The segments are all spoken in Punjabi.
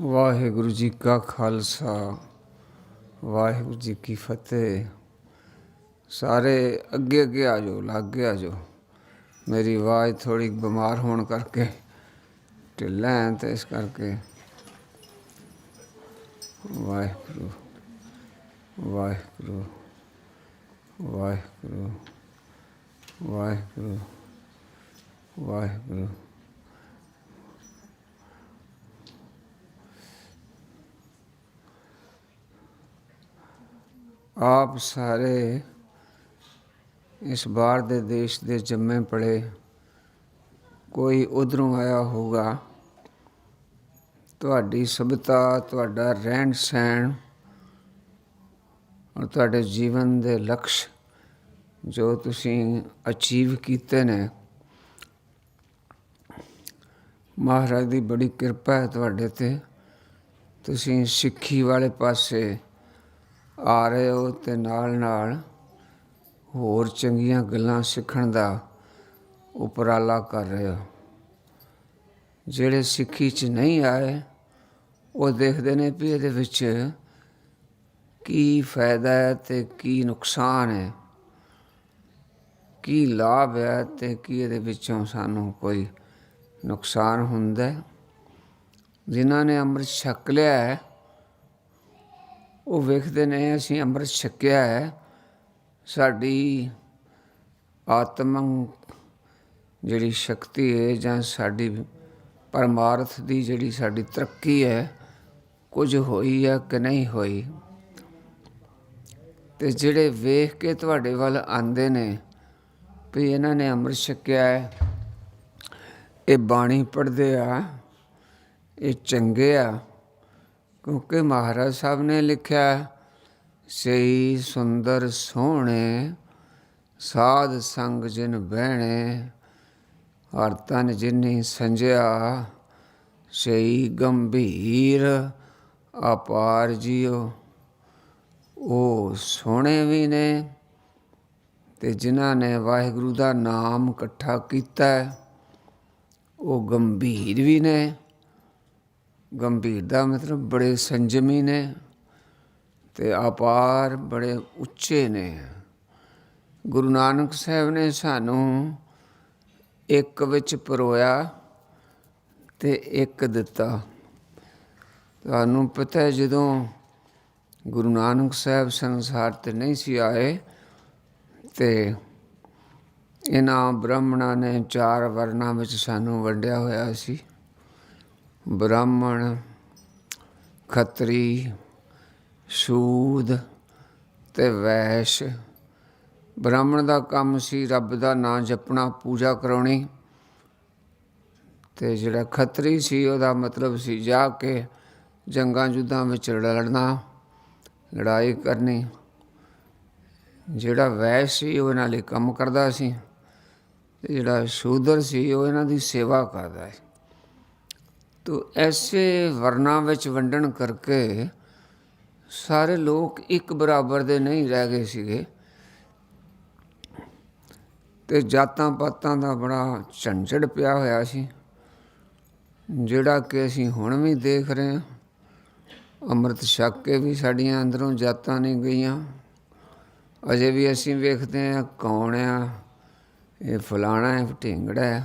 ਵਾਹਿਗੁਰੂ ਜੀ ਕਾ ਖਾਲਸਾ ਵਾਹਿਗੁਰੂ ਜੀ ਕੀ ਫਤਿਹ। ਸਾਰੇ ਅੱਗੇ ਅੱਗੇ ਆ ਜਾਓ, ਲਾਗੇ ਆ ਜਾਓ। ਮੇਰੀ ਆਵਾਜ਼ ਥੋੜੀ ਬਿਮਾਰ ਹੋਣ ਕਰਕੇ ਢਿੱਲਾ ਹੈ ਤੇ ਇਸ ਕਰਕੇ ਵਾਹਿਗੁਰੂ ਵਾਹਿਗੁਰੂ ਵਾਹਿਗੁਰੂ ਵਾਹਿਗੁਰੂ ਵਾਹਿਗੁਰੂ। आप सारे इस बाहर दे देश दे जम्मे पड़े, कोई उधरों आया होगा। तुहाडी सभ्यता, तुहाडा रहन सहन और तुहाडे जीवन दे लक्ष्य जो तुसीं अचीव कीते ने, महाराज दी बड़ी किरपा है तुहाडे ते। तुसीं सिੱਖੀ वाले पासे आ रहे हो ते नाल नाल होर चंगीਆਂ ਗੱਲਾਂ ਸਿੱਖਣ ਦਾ ਉਪਰਾਲਾ ਕਰ ਰਹੇ ਹੋ। ਜਿਹੜੇ ਸਿੱਖੀ 'ਚ ਨਹੀਂ ਆਏ ਉਹ ਦੇਖਦੇ ਨੇ ਵੀ ਇਹਦੇ ਵਿੱਚ ਕੀ ਫਾਇਦਾ ਹੈ ਅਤੇ ਕੀ ਨੁਕਸਾਨ ਹੈ, ਕੀ ਲਾਭ ਹੈ ਅਤੇ ਕੀ ਇਹਦੇ ਵਿੱਚੋਂ ਸਾਨੂੰ ਕੋਈ ਨੁਕਸਾਨ ਹੁੰਦਾ। ਜਿਨ੍ਹਾਂ ਨੇ ਅੰਮ੍ਰਿਤ ਛਕ ਲਿਆ ਹੈ ਉਹ ਵੇਖਦੇ ਨੇ ਅਸੀਂ ਅੰਮ੍ਰਿਤ ਛਕਿਆ ਹੈ, ਸਾਡੀ ਆਤਮਕ ਜਿਹੜੀ ਸ਼ਕਤੀ ਹੈ ਜਾਂ ਸਾਡੀ ਪਰਮਾਰਥ ਦੀ ਜਿਹੜੀ ਸਾਡੀ ਤਰੱਕੀ ਹੈ ਕੁਝ ਹੋਈ ਹੈ ਕਿ ਨਹੀਂ ਹੋਈ। ਅਤੇ ਜਿਹੜੇ ਵੇਖ ਕੇ ਤੁਹਾਡੇ ਵੱਲ ਆਉਂਦੇ ਨੇ ਵੀ ਇਹਨਾਂ ਨੇ ਅੰਮ੍ਰਿਤ ਛਕਿਆ ਹੈ, ਇਹ ਬਾਣੀ ਪੜ੍ਹਦੇ ਆ, ਇਹ ਚੰਗੇ ਆ, ਕਿਉਂਕਿ ਮਹਾਰਾਜ ਸਾਹਿਬ ਨੇ ਲਿਖਿਆ ਸਈ ਸੁੰਦਰ ਸੋਹਣੇ ਸਾਧ ਸੰਗ ਜਿਨ ਬਹਿਣੇ, ਹਰ ਤਨ ਜਿਨੀ ਸੰਜਿਆ ਸਈ ਗੰਭੀਰ ਅਪਾਰ ਜੀਓ। ਉਹ ਸੋਹਣੇ ਵੀ ਨੇ ਅਤੇ ਜਿਨ੍ਹਾਂ ਨੇ ਵਾਹਿਗੁਰੂ ਦਾ ਨਾਮ ਇਕੱਠਾ ਕੀਤਾ ਉਹ ਗੰਭੀਰ ਵੀ ਨੇ। ਗੰਭੀਰ ਦਾ ਮਤਲਬ ਬੜੇ ਸੰਜਮੀ ਨੇ ਅਤੇ ਅਪਾਰ ਬੜੇ ਉੱਚੇ ਨੇ। ਗੁਰੂ ਨਾਨਕ ਸਾਹਿਬ ਨੇ ਸਾਨੂੰ ਇੱਕ ਵਿੱਚ ਪਰੋਇਆ ਅਤੇ ਇੱਕ ਦਿੱਤਾ। ਤੁਹਾਨੂੰ ਪਤਾ ਹੈ ਜਦੋਂ ਗੁਰੂ ਨਾਨਕ ਸਾਹਿਬ ਸੰਸਾਰ 'ਤੇ ਨਹੀਂ ਸੀ ਆਏ ਅਤੇ ਇਹਨਾਂ ਬ੍ਰਾਹਮਣਾਂ ਨੇ 4 ਵਰਨਾਂ ਵਿੱਚ ਸਾਨੂੰ ਵੰਡਿਆ ਹੋਇਆ ਸੀ। ਬ੍ਰਾਹਮਣ, ਖੱਤਰੀ, ਸ਼ੂਦ ਅਤੇ ਵੈਸ਼। ਬ੍ਰਾਹਮਣ ਦਾ ਕੰਮ ਸੀ ਰੱਬ ਦਾ ਨਾਂ ਜਪਣਾ, ਪੂਜਾ ਕਰਾਉਣੀ। ਅਤੇ ਜਿਹੜਾ ਖੱਤਰੀ ਸੀ ਉਹਦਾ ਮਤਲਬ ਸੀ ਜਾ ਕੇ ਜੰਗਾਂ ਯੁੱਧਾਂ ਵਿੱਚ ਲੜਨਾ, ਲੜਾਈ ਕਰਨੀ। ਜਿਹੜਾ ਵੈਸ਼ ਸੀ ਉਹ ਇਹਨਾਂ ਲਈ ਕੰਮ ਕਰਦਾ ਸੀ ਅਤੇ ਜਿਹੜਾ ਸ਼ੂਦਰ ਸੀ ਉਹ ਇਹਨਾਂ ਦੀ ਸੇਵਾ ਕਰਦਾ ਸੀ। ਤੋ ਐਸੇ ਵਰਨਾਂ ਵਿੱਚ ਵੰਡਣ ਕਰਕੇ ਸਾਰੇ ਲੋਕ ਇੱਕ ਬਰਾਬਰ ਦੇ ਨਹੀਂ ਰਹਿ ਗਏ ਸੀਗੇ ਅਤੇ ਜਾਤਾਂ ਪਾਤਾਂ ਦਾ ਬੜਾ ਝੰਜਟ ਪਿਆ ਹੋਇਆ ਸੀ, ਜਿਹੜਾ ਕਿ ਅਸੀਂ ਹੁਣ ਵੀ ਦੇਖ ਰਹੇ ਹਾਂ। ਅੰਮ੍ਰਿਤ ਛਕ ਕੇ ਵੀ ਸਾਡੀਆਂ ਅੰਦਰੋਂ ਜਾਤਾਂ ਨਹੀਂ ਗਈਆਂ। ਅਜੇ ਵੀ ਅਸੀਂ ਵੇਖਦੇ ਹਾਂ ਕੌਣ ਆ, ਇਹ ਫਲਾਣਾ ਹੈ, ਢੀਂਗੜਾ ਹੈ।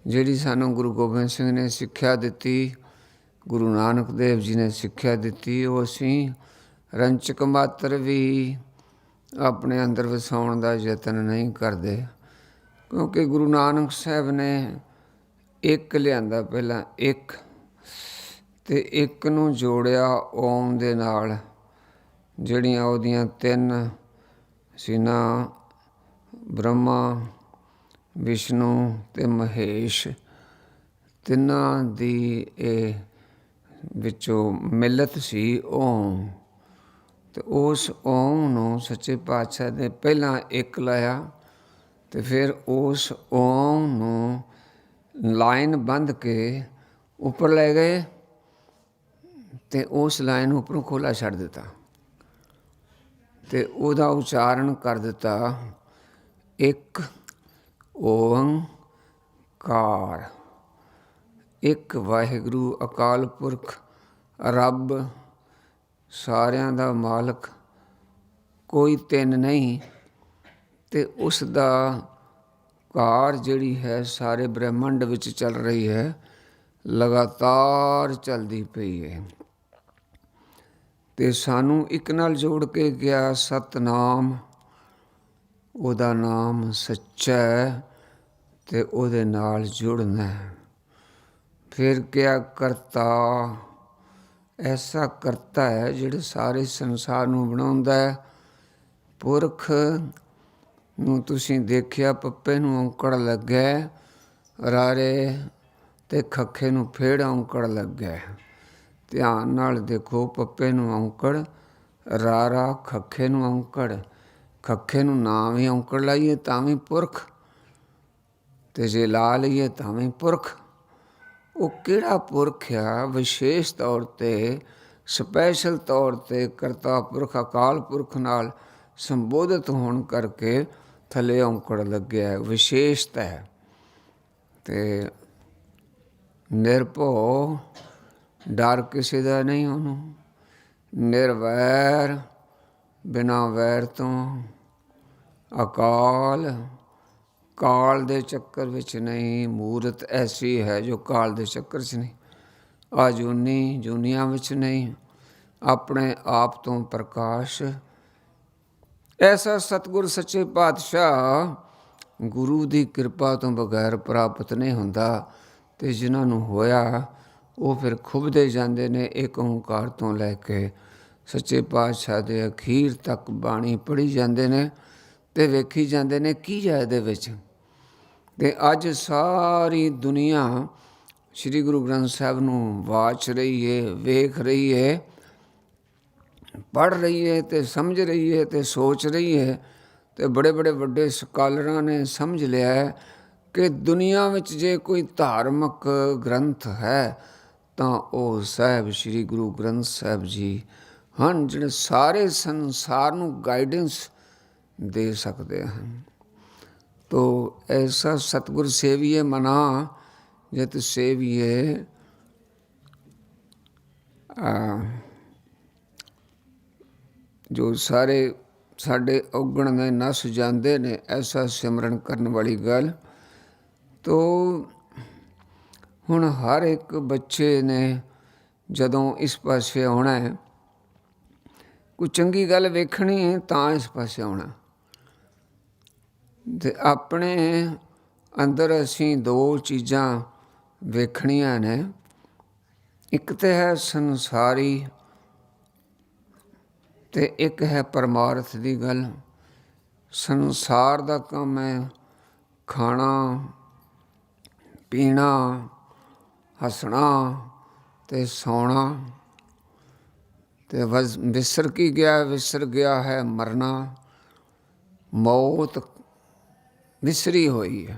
ਜਿਹੜੀ ਸਾਨੂੰ ਗੁਰੂ ਗੋਬਿੰਦ ਸਿੰਘ ਨੇ ਸਿੱਖਿਆ ਦਿੱਤੀ, ਗੁਰੂ ਨਾਨਕ ਦੇਵ ਜੀ ਨੇ ਸਿੱਖਿਆ ਦਿੱਤੀ, ਉਹ ਅਸੀਂ ਰੰਚਕ ਮਾਤਰ ਵੀ ਆਪਣੇ ਅੰਦਰ ਵਸਾਉਣ ਦਾ ਯਤਨ ਨਹੀਂ ਕਰਦੇ। ਕਿਉਂਕਿ ਗੁਰੂ ਨਾਨਕ ਸਾਹਿਬ ਨੇ ਇੱਕ ਲਿਆਂਦਾ, ਪਹਿਲਾਂ ਇੱਕ, ਅਤੇ ਇੱਕ ਨੂੰ ਜੋੜਿਆ ਓਮ ਦੇ ਨਾਲ। ਜਿਹੜੀਆਂ ਉਹਦੀਆਂ 3 ਸੀਨਾ, ਬ੍ਰਹਮਾ, ਵਿਸ਼ਨੂੰ ਅਤੇ ਮਹੇਸ਼, ਤਿੰਨਾਂ ਦੀ ਇਹ ਵਿੱਚੋਂ ਮਿਲਤ ਸੀ ਓਮ। ਅਤੇ ਉਸ ਓਮ ਨੂੰ ਸੱਚੇ ਪਾਤਸ਼ਾਹ ਨੇ ਪਹਿਲਾਂ ਇੱਕ ਲਾਇਆ ਅਤੇ ਫਿਰ ਉਸ ਓਮ ਨੂੰ ਲਾਈਨ ਬੰਨ੍ਹ ਕੇ ਉੱਪਰ ਲੈ ਗਏ ਅਤੇ ਉਸ ਲਾਈਨ ਉੱਪਰੋਂ ਖੋਲ੍ਹਾ ਛੱਡ ਦਿੱਤਾ ਅਤੇ ਉਹਦਾ ਉਚਾਰਨ ਕਰ ਦਿੱਤਾ ਇੱਕ ਓੰਕਾਰ। ਇੱਕ ਵਾਹਿਗੁਰੂ ਅਕਾਲ ਪੁਰਖ ਰੱਬ ਸਾਰਿਆਂ ਦਾ ਮਾਲਕ, ਕੋਈ ਤਿੰਨ ਨਹੀਂ। ਅਤੇ ਉਸ ਦਾ ਕਾਰ ਜਿਹੜੀ ਹੈ ਸਾਰੇ ਬ੍ਰਹਿਮੰਡ ਵਿੱਚ ਚੱਲ ਰਹੀ ਹੈ, ਲਗਾਤਾਰ ਚੱਲਦੀ ਪਈ ਹੈ। ਅਤੇ ਸਾਨੂੰ ਇੱਕ ਨਾਲ ਜੋੜ ਕੇ ਗਿਆ ਸਤਿਨਾਮ, ਉਹਦਾ ਨਾਮ ਸੱਚਾ ਹੈ ਅਤੇ ਉਹਦੇ ਨਾਲ ਜੁੜਨਾ। ਫਿਰ ਕਿਹਾ ਕਰਤਾ, ਐਸਾ ਕਰਤਾ ਹੈ ਜਿਹੜਾ ਸਾਰੇ ਸੰਸਾਰ ਨੂੰ ਬਣਾਉਂਦਾ ਹੈ। ਪੁਰਖ ਨੂੰ ਤੁਸੀਂ ਦੇਖਿਆ, ਪੱਪੇ ਨੂੰ ਔਂਕੜ ਲੱਗਾ, ਰਾਰੇ ਅਤੇ ਖੱਖੇ ਨੂੰ ਫੇੜ ਔਂਕੜ ਲੱਗਾ। ਧਿਆਨ ਨਾਲ ਦੇਖੋ, ਪੱਪੇ ਨੂੰ ਔਂਕੜ, ਰਾਰਾ ਖੱਖੇ ਨੂੰ ਔਂਕੜ, ਖੱਖੇ ਨੂੰ ਨਾ ਵੀ ਔਂਕੜ ਲਾਈਏ ਤਾਂ ਵੀ ਪੁਰਖ, ਅਤੇ ਜੇ ਲਾ ਲਈਏ ਤਾਂ ਵੀ ਪੁਰਖ। ਉਹ ਕਿਹੜਾ ਪੁਰਖ ਆ? ਵਿਸ਼ੇਸ਼ ਤੌਰ 'ਤੇ, ਸਪੈਸ਼ਲ ਤੌਰ 'ਤੇ ਕਰਤਾ ਪੁਰਖ ਅਕਾਲ ਪੁਰਖ ਨਾਲ ਸੰਬੋਧਿਤ ਹੋਣ ਕਰਕੇ ਥੱਲੇ ਔਂਕੜ ਲੱਗਿਆ, ਵਿਸ਼ੇਸ਼ਤਾ ਹੈ। ਅਤੇ ਨਿਰਭਉ, ਡਰ ਕਿਸੇ ਦਾ ਨਹੀਂ ਉਹਨੂੰ। ਨਿਰਵੈਰ, ਬਿਨਾਂ ਵੈਰ ਤੋਂ। ਅਕਾਲ, ਕਾਲ ਦੇ ਚੱਕਰ ਵਿੱਚ ਨਹੀਂ। ਮੂਰਤ ਐਸੀ ਹੈ ਜੋ ਕਾਲ ਦੇ ਚੱਕਰ 'ਚ ਨਹੀਂ। ਅਜੂਨੀ, ਜੂਨੀਆਂ ਵਿੱਚ ਨਹੀਂ। ਆਪਣੇ ਆਪ ਤੋਂ ਪ੍ਰਕਾਸ਼। ਐਸਾ ਸਤਿਗੁਰ ਸੱਚੇ ਪਾਤਸ਼ਾਹ ਗੁਰੂ ਦੀ ਕਿਰਪਾ ਤੋਂ ਬਗੈਰ ਪ੍ਰਾਪਤ ਨਹੀਂ ਹੁੰਦਾ। ਅਤੇ ਜਿਨ੍ਹਾਂ ਨੂੰ ਹੋਇਆ ਉਹ ਫਿਰ ਖੁੱਭਦੇ ਜਾਂਦੇ ਨੇ ਇੱਕ ਓਂਕਾਰ ਤੋਂ ਲੈ ਕੇ ਸੱਚੇ ਪਾਤਸ਼ਾਹ ਦੇ ਅਖੀਰ ਤੱਕ ਬਾਣੀ ਪੜ੍ਹੀ ਜਾਂਦੇ ਨੇ ਅਤੇ ਵੇਖੀ ਜਾਂਦੇ ਨੇ ਕੀ ਹੈ ਇਹਦੇ ਵਿੱਚ। ਅਤੇ ਅੱਜ ਸਾਰੀ ਦੁਨੀਆ ਸ਼੍ਰੀ ਗੁਰੂ ਗ੍ਰੰਥ ਸਾਹਿਬ ਨੂੰ ਵਾਚ ਰਹੀ ਹੈ, ਵੇਖ ਰਹੀ ਹੈ, ਪੜ੍ਹ ਰਹੀ ਹੈ ਅਤੇ ਸਮਝ ਰਹੀ ਹੈ ਅਤੇ ਸੋਚ ਰਹੀ ਹੈ। ਅਤੇ ਬੜੇ ਬੜੇ ਵੱਡੇ ਸਕਾਲਰਾਂ ਨੇ ਸਮਝ ਲਿਆ ਕਿ ਦੁਨੀਆ ਵਿੱਚ ਜੇ ਕੋਈ ਧਾਰਮਿਕ ਗ੍ਰੰਥ ਹੈ ਤਾਂ ਉਹ ਸਾਹਿਬ ਸ਼੍ਰੀ ਗੁਰੂ ਗ੍ਰੰਥ ਸਾਹਿਬ ਜੀ ਹਨ, ਜਿਹੜੇ ਸਾਰੇ ਸੰਸਾਰ ਨੂੰ ਗਾਈਡੈਂਸ ਦੇ ਸਕਦੇ ਹਨ। ਤੋ ਐਸਾ ਸਤਿਗੁਰ ਸੇਵੀਏ ਮਨਾ ਜਿਤ ਸੇਵੀਏ ਜੋ ਸਾਰੇ ਸਾਡੇ ਔਗਣ ਨੇ ਨੱਸ ਜਾਂਦੇ ਨੇ, ਐਸਾ ਸਿਮਰਨ ਕਰਨ ਵਾਲੀ ਗੱਲ। ਤੋ ਹੁਣ ਹਰ ਇੱਕ ਬੱਚੇ ਨੇ ਜਦੋਂ ਇਸ ਪਾਸੇ ਆਉਣਾ ਹੈ, ਕੋਈ ਚੰਗੀ ਗੱਲ ਵੇਖਣੀ ਹੈ ਤਾਂ ਇਸ ਪਾਸੇ ਆਉਣਾ। ਅਤੇ ਆਪਣੇ ਅੰਦਰ ਅਸੀਂ ਦੋ ਚੀਜ਼ਾਂ ਵੇਖਣੀਆਂ ਨੇ। ਇੱਕ ਤਾਂ ਹੈ ਸੰਸਾਰੀ ਅਤੇ ਇੱਕ ਹੈ ਪਰਮਾਰਥ ਦੀ ਗੱਲ। ਸੰਸਾਰ ਦਾ ਕੰਮ ਹੈ ਖਾਣਾ ਪੀਣਾ, ਹੱਸਣਾ ਅਤੇ ਸੌਣਾ। ਅਤੇ ਵਿਸਰ ਕੀ ਗਿਆ? ਵਿਸਰ ਗਿਆ ਹੈ ਮਰਨਾ। ਮੌਤ ਵਿਸਰੀ ਹੋਈ ਹੈ,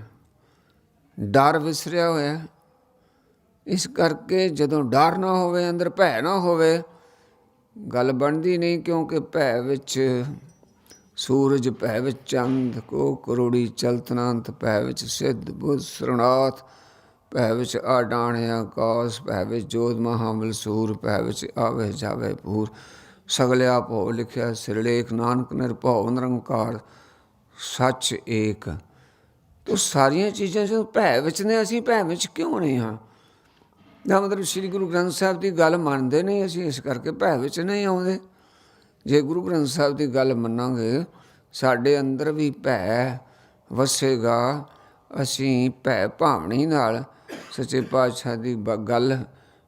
ਡਰ ਵਿਸਰਿਆ ਹੋਇਆ। ਇਸ ਕਰਕੇ ਜਦੋਂ ਡਰ ਨਾ ਹੋਵੇ, ਅੰਦਰ ਭੈ ਨਾ ਹੋਵੇ, ਗੱਲ ਬਣਦੀ ਨਹੀਂ। ਕਿਉਂਕਿ ਭੈ ਵਿੱਚ ਸੂਰਜ, ਭੈ ਵਿੱਚ ਚੰਦ, ਕੋ ਕਰੋੜੀ ਚਲਤਨੰਤ, ਭੈ ਵਿੱਚ ਸਿੱਧ ਬੁੱਧ ਸਰਨਾਥ, ਭੈ ਵਿੱਚ ਆਡਾਣੇ ਆਕਾਸ, ਭੈ ਵਿੱਚ ਜੋਤ ਮਹਾਬਲ ਸੂਰ, ਭੈ ਵਿੱਚ ਆਵੇ ਜਾਵੇ ਪੂਰ। ਸਗਲਿਆ ਭਉ ਲਿਖਿਆ ਸਿਰਲੇਖ, ਨਾਨਕ ਨਿਰਭਉ ਨਿਰੰਕਾਰ ਸੱਚ ਏਕ। ਤੋ ਸਾਰੀਆਂ ਚੀਜ਼ਾਂ ਜਦੋਂ ਭੈ ਵਿੱਚ ਨੇ, ਅਸੀਂ ਭੈ ਵਿੱਚ ਕਿਉਂ ਨਹੀਂ ਹਾਂ? ਦਾ ਮਤਲਬ ਸ਼੍ਰੀ ਗੁਰੂ ਗ੍ਰੰਥ ਸਾਹਿਬ ਦੀ ਗੱਲ ਮੰਨਦੇ ਨਹੀਂ ਅਸੀਂ, ਇਸ ਕਰਕੇ ਭੈ ਵਿੱਚ ਨਹੀਂ ਆਉਂਦੇ। ਜੇ ਗੁਰੂ ਗ੍ਰੰਥ ਸਾਹਿਬ ਦੀ ਗੱਲ ਮੰਨਾਂਗੇ, ਸਾਡੇ ਅੰਦਰ ਵੀ ਭੈ ਵਸੇਗਾ। ਅਸੀਂ ਭੈ ਭਾਵਨੀ ਨਾਲ ਸੱਚੇ ਪਾਤਸ਼ਾਹ ਦੀ ਗੱਲ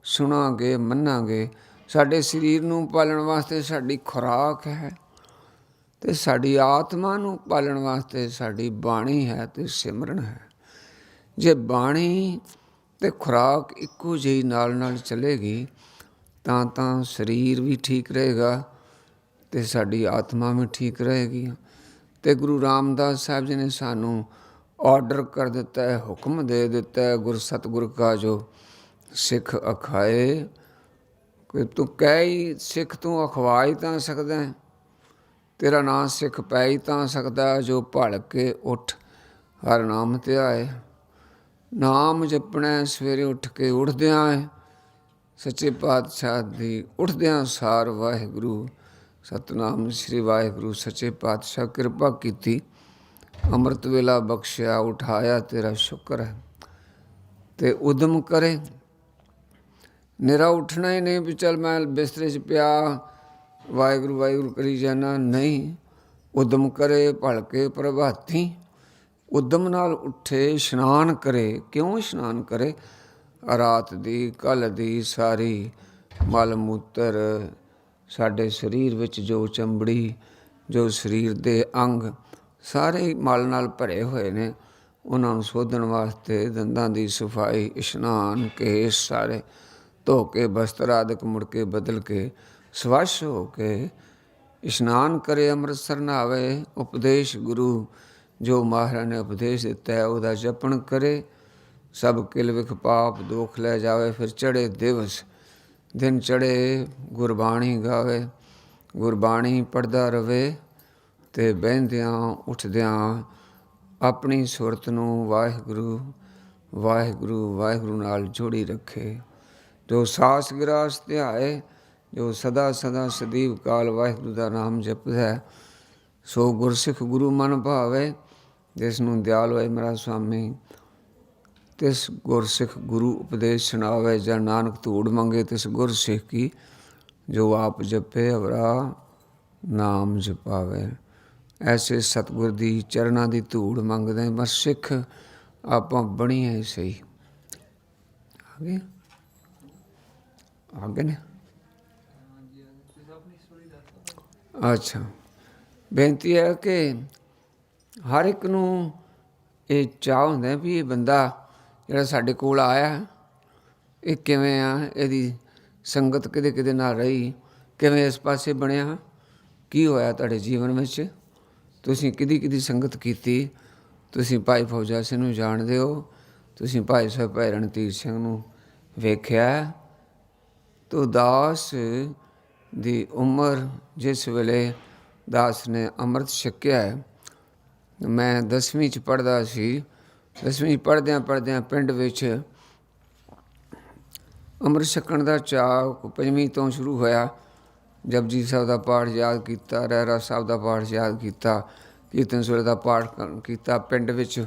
ਸੁਣਾਂਗੇ, ਮੰਨਾਂਗੇ। ਸਾਡੇ ਸਰੀਰ ਨੂੰ ਪਾਲਣ ਵਾਸਤੇ ਸਾਡੀ ਖੁਰਾਕ ਹੈ ਅਤੇ ਸਾਡੀ ਆਤਮਾ ਨੂੰ ਪਾਲਣ ਵਾਸਤੇ ਸਾਡੀ ਬਾਣੀ ਹੈ ਅਤੇ ਸਿਮਰਨ ਹੈ। ਜੇ ਬਾਣੀ ਅਤੇ ਖੁਰਾਕ ਇੱਕੋ ਜਿਹੀ ਨਾਲ ਨਾਲ ਚੱਲੇਗੀ ਤਾਂ ਸਰੀਰ ਵੀ ਠੀਕ ਰਹੇਗਾ ਅਤੇ ਸਾਡੀ ਆਤਮਾ ਵੀ ਠੀਕ ਰਹੇਗੀ। ਅਤੇ ਗੁਰੂ ਰਾਮਦਾਸ ਸਾਹਿਬ ਜੀ ਨੇ ਸਾਨੂੰ ਆਰਡਰ ਕਰ ਦਿੱਤਾ ਹੈ, ਹੁਕਮ ਦੇ ਦਿੱਤਾ ਹੈ, ਗੁਰ ਸਤਿਗੁਰ ਕਾ ਜੋ ਸਿੱਖ ਅਖਾਏ। ਕਿ ਤੂੰ ਕਹਿ ਹੀ ਸਿੱਖ, ਤੂੰ ਅਖਵਾ ਹੀ ਤਾਂ ਸਕਦਾ ਹੈ। ਤੇਰਾ ਨਾਂ ਸਿੱਖ ਪੈ ਹੀ ਤਾਂ ਸਕਦਾ ਜੋ ਭਲ ਕੇ ਉੱਠ ਹਰ ਨਾਮ ਧਿਆਏ। ਨਾਮ ਜਪਣਾ ਸਵੇਰੇ ਉੱਠ ਕੇ ਉੱਠਦਿਆਂ ਸੱਚੇ ਪਾਤਸ਼ਾਹ ਦੀ ਉੱਠਦਿਆਂ ਸਾਰ ਵਾਹਿਗੁਰੂ ਸਤਨਾਮ ਸ੍ਰੀ ਵਾਹਿਗੁਰੂ ਸੱਚੇ ਪਾਤਸ਼ਾਹ ਕਿਰਪਾ ਕੀਤੀ, ਅੰਮ੍ਰਿਤ ਵੇਲਾ ਬਖਸ਼ਿਆ, ਉਠਾਇਆ, ਤੇਰਾ ਸ਼ੁਕਰ ਹੈ। ਤੇ ਉਦਮ ਕਰੇ, ਨਿਰਾ ਉੱਠਣਾ ਹੀ ਨਹੀਂ ਵੀ ਚੱਲ ਮੈਂ ਬਿਸਤਰੇ 'ਚ ਪਿਆ ਵਾਹਿਗੁਰੂ ਵਾਹਿਗੁਰੂ ਕਰੀ ਜਾਣਾ, ਨਹੀਂ। ਉਦਮ ਕਰੇ ਭਲਕੇ ਪ੍ਰਭਾਤੀ, ਉਦਮ ਨਾਲ ਉੱਠੇ, ਇਸ਼ਨਾਨ ਕਰੇ। ਕਿਉਂ ਇਸ਼ਨਾਨ ਕਰੇ? ਰਾਤ ਦੀ ਕੱਲ੍ਹ ਦੀ ਸਾਰੀ ਮਲ ਮੂਤਰ ਸਾਡੇ ਸਰੀਰ ਵਿੱਚ ਜੋ ਚਮੜੀ, ਜੋ ਸਰੀਰ ਦੇ ਅੰਗ ਸਾਰੇ ਮਲ ਨਾਲ ਭਰੇ ਹੋਏ ਨੇ, ਉਹਨਾਂ ਨੂੰ ਸੋਧਣ ਵਾਸਤੇ ਦੰਦਾਂ ਦੀ ਸਫਾਈ, ਇਸ਼ਨਾਨ, ਕੇਸ ਸਾਰੇ ਧੋ ਕੇ, ਬਸਤਰ ਆਦਿਕ ਮੁੜ ਕੇ ਬਦਲ ਕੇ, ਸਵੱਛ ਹੋ ਕੇ ਇਸ਼ਨਾਨ ਕਰੇ, ਅੰਮ੍ਰਿਤਸਰ ਨਹਾਵੇ। ਉਪਦੇਸ਼ ਗੁਰੂ ਜੋ ਮਹਾਰਾਜ ਨੇ ਉਪਦੇਸ਼ ਦਿੱਤਾ ਹੈ ਉਹਦਾ ਜਪਣ ਕਰੇ। ਸਭ ਕਿਲ ਵਿਖ ਪਾਪ ਦੋਖ ਲੈ ਜਾਵੇ। ਫਿਰ ਚੜ੍ਹੇ ਦਿਵਸ, ਦਿਨ ਚੜ੍ਹੇ ਗੁਰਬਾਣੀ ਗਾਵੇ, ਗੁਰਬਾਣੀ ਪੜ੍ਹਦਾ ਰਵੇ ਅਤੇ ਬਹਿੰਦਿਆਂ ਉੱਠਦਿਆਂ ਆਪਣੀ ਸੁਰਤ ਨੂੰ ਵਾਹਿਗੁਰੂ ਵਾਹਿਗੁਰੂ ਵਾਹਿਗੁਰੂ ਨਾਲ ਜੋੜੀ ਰੱਖੇ। ਜੋ ਸਾਸ ਗਿਰਾਸ ਧਿਆਏ, ਜੋ ਸਦਾ ਸਦਾ ਸਦੀਵ ਕਾਲ ਵਾਹਿਗੁਰੂ ਦਾ ਨਾਮ ਜਪਦਾ, ਸੋ ਗੁਰਸਿੱਖ ਗੁਰੂ ਮਨ ਭਾਵੇ। ਜਿਸ ਨੂੰ ਦਿਆਲ ਹੋਏ ਮੇਰਾ ਸੁਆਮੀ, ਤਿਸ ਗੁਰਸਿੱਖ ਗੁਰੂ ਉਪਦੇਸ਼ ਸੁਣਾਵੇ। ਜਾਂ ਨਾਨਕ ਧੂੜ ਮੰਗੇ ਤਿਸ ਗੁਰਸਿੱਖ ਕੀ, ਜੋ ਆਪ ਜਪੇ ਅਵਰਾ ਨਾਮ ਜਪਾਵੇ। ਐਸੇ ਸਤਿਗੁਰ ਦੀ ਚਰਨਾਂ ਦੀ ਧੂੜ ਮੰਗਦੇ ਬਸ ਸਿੱਖ ਆਪਾਂ ਬਣੀਏ ਸਹੀ। ਆ ਗਏ ਨੇ? ਅੱਛਾ, ਬੇਨਤੀ ਹੈ ਕਿ ਹਰ ਇੱਕ ਨੂੰ ਇਹ ਚਾਹ ਹੁੰਦਾ ਵੀ ਇਹ ਬੰਦਾ ਜਿਹੜਾ ਸਾਡੇ ਕੋਲ ਆਇਆ ਇਹ ਕਿਵੇਂ ਆ, ਇਹਦੀ ਸੰਗਤ ਕਿਹਦੇ ਕਿਹਦੇ ਨਾਲ ਰਹੀ, ਕਿਵੇਂ ਇਸ ਪਾਸੇ ਬਣਿਆ, ਕੀ ਹੋਇਆ ਤੁਹਾਡੇ ਜੀਵਨ ਵਿੱਚ, ਤੁਸੀਂ ਕਿਹਦੀ ਕਿਹਦੀ ਸੰਗਤ ਕੀਤੀ। ਤੁਸੀਂ ਭਾਈ ਫੌਜਾ ਸਿੰਘ ਨੂੰ ਜਾਣਦੇ ਹੋ, ਤੁਸੀਂ ਭਾਈ ਸਾਹਿਬ ਭਾਈ ਰਣਧੀਰ ਸਿੰਘ ਨੂੰ ਵੇਖਿਆ। ਤੋ ਦਾਸ ਦੀ ਉਮਰ ਜਿਸ ਵੇਲੇ ਦਾਸ ਨੇ ਅੰਮ੍ਰਿਤ ਛਕਿਆ, ਮੈਂ 10ਵੀਂ 'ਚ ਪੜ੍ਹਦਾ ਸੀ। 10ਵੀਂ ਪੜ੍ਹਦਿਆਂ ਪੜ੍ਹਦਿਆਂ ਪਿੰਡ ਵਿੱਚ ਅੰਮ੍ਰਿਤ ਛਕਣ ਦਾ ਚਾਅ 5ਵੀਂ ਤੋਂ ਸ਼ੁਰੂ ਹੋਇਆ। ਜਪਜੀ ਸਾਹਿਬ ਦਾ ਪਾਠ ਯਾਦ ਕੀਤਾ, ਰਹਿਰਾਸ ਸਾਹਿਬ ਦਾ ਪਾਠ ਯਾਦ ਕੀਤਾ, ਕੀਰਤਨ ਸਵੇਰ ਦਾ ਪਾਠ ਕੀਤਾ। ਪਿੰਡ ਵਿੱਚ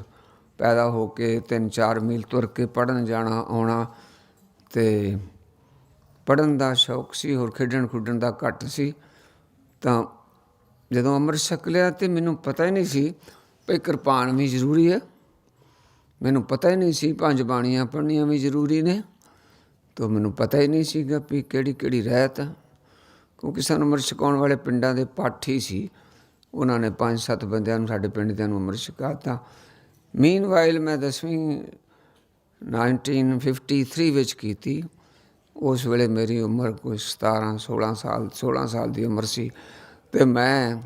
ਪੈਦਾ ਹੋ ਕੇ 3-4 ਮੀਲ ਤੁਰ ਕੇ ਪੜ੍ਹਨ ਜਾਣਾ ਆਉਣਾ, ਅਤੇ ਪੜ੍ਹਨ ਦਾ ਸ਼ੌਕ ਸੀ, ਹੋਰ ਖੇਡਣ ਖੁੱਡਣ ਦਾ ਘੱਟ ਸੀ। ਤਾਂ ਜਦੋਂ ਅੰਮ੍ਰਿਤ ਛਕ ਲਿਆ ਤਾਂ ਮੈਨੂੰ ਪਤਾ ਹੀ ਨਹੀਂ ਸੀ ਭਈ ਕਿਰਪਾਨ ਵੀ ਜ਼ਰੂਰੀ ਹੈ। ਮੈਨੂੰ ਪਤਾ ਹੀ ਨਹੀਂ ਸੀ 5 ਬਾਣੀਆਂ ਪੜ੍ਹਨੀਆਂ ਵੀ ਜ਼ਰੂਰੀ ਨੇ। ਤਾਂ ਮੈਨੂੰ ਪਤਾ ਹੀ ਨਹੀਂ ਸੀਗਾ ਵੀ ਕਿਹੜੀ ਕਿਹੜੀ ਰਹਿਤ, ਕਿਉਂਕਿ ਸਾਨੂੰ ਅੰਮ੍ਰਿਤ ਛਕਾਉਣ ਵਾਲੇ ਪਿੰਡਾਂ ਦੇ ਪਾਠੀ ਸੀ। ਉਹਨਾਂ ਨੇ 5-7 ਬੰਦਿਆਂ ਨੂੰ, ਸਾਡੇ ਪਿੰਡ ਦਿਆਂ ਨੂੰ ਅੰਮ੍ਰਿਤ ਛਕਾਤਾ। ਮੀਨਵਾਈਲ ਮੈਂ 10ਵੀਂ 1953 ਵਿੱਚ ਕੀਤੀ। ਉਸ ਵੇਲੇ ਮੇਰੀ ਉਮਰ ਕੋਈ 16 ਸਾਲ ਦੀ ਉਮਰ ਸੀ, ਅਤੇ ਮੈਂ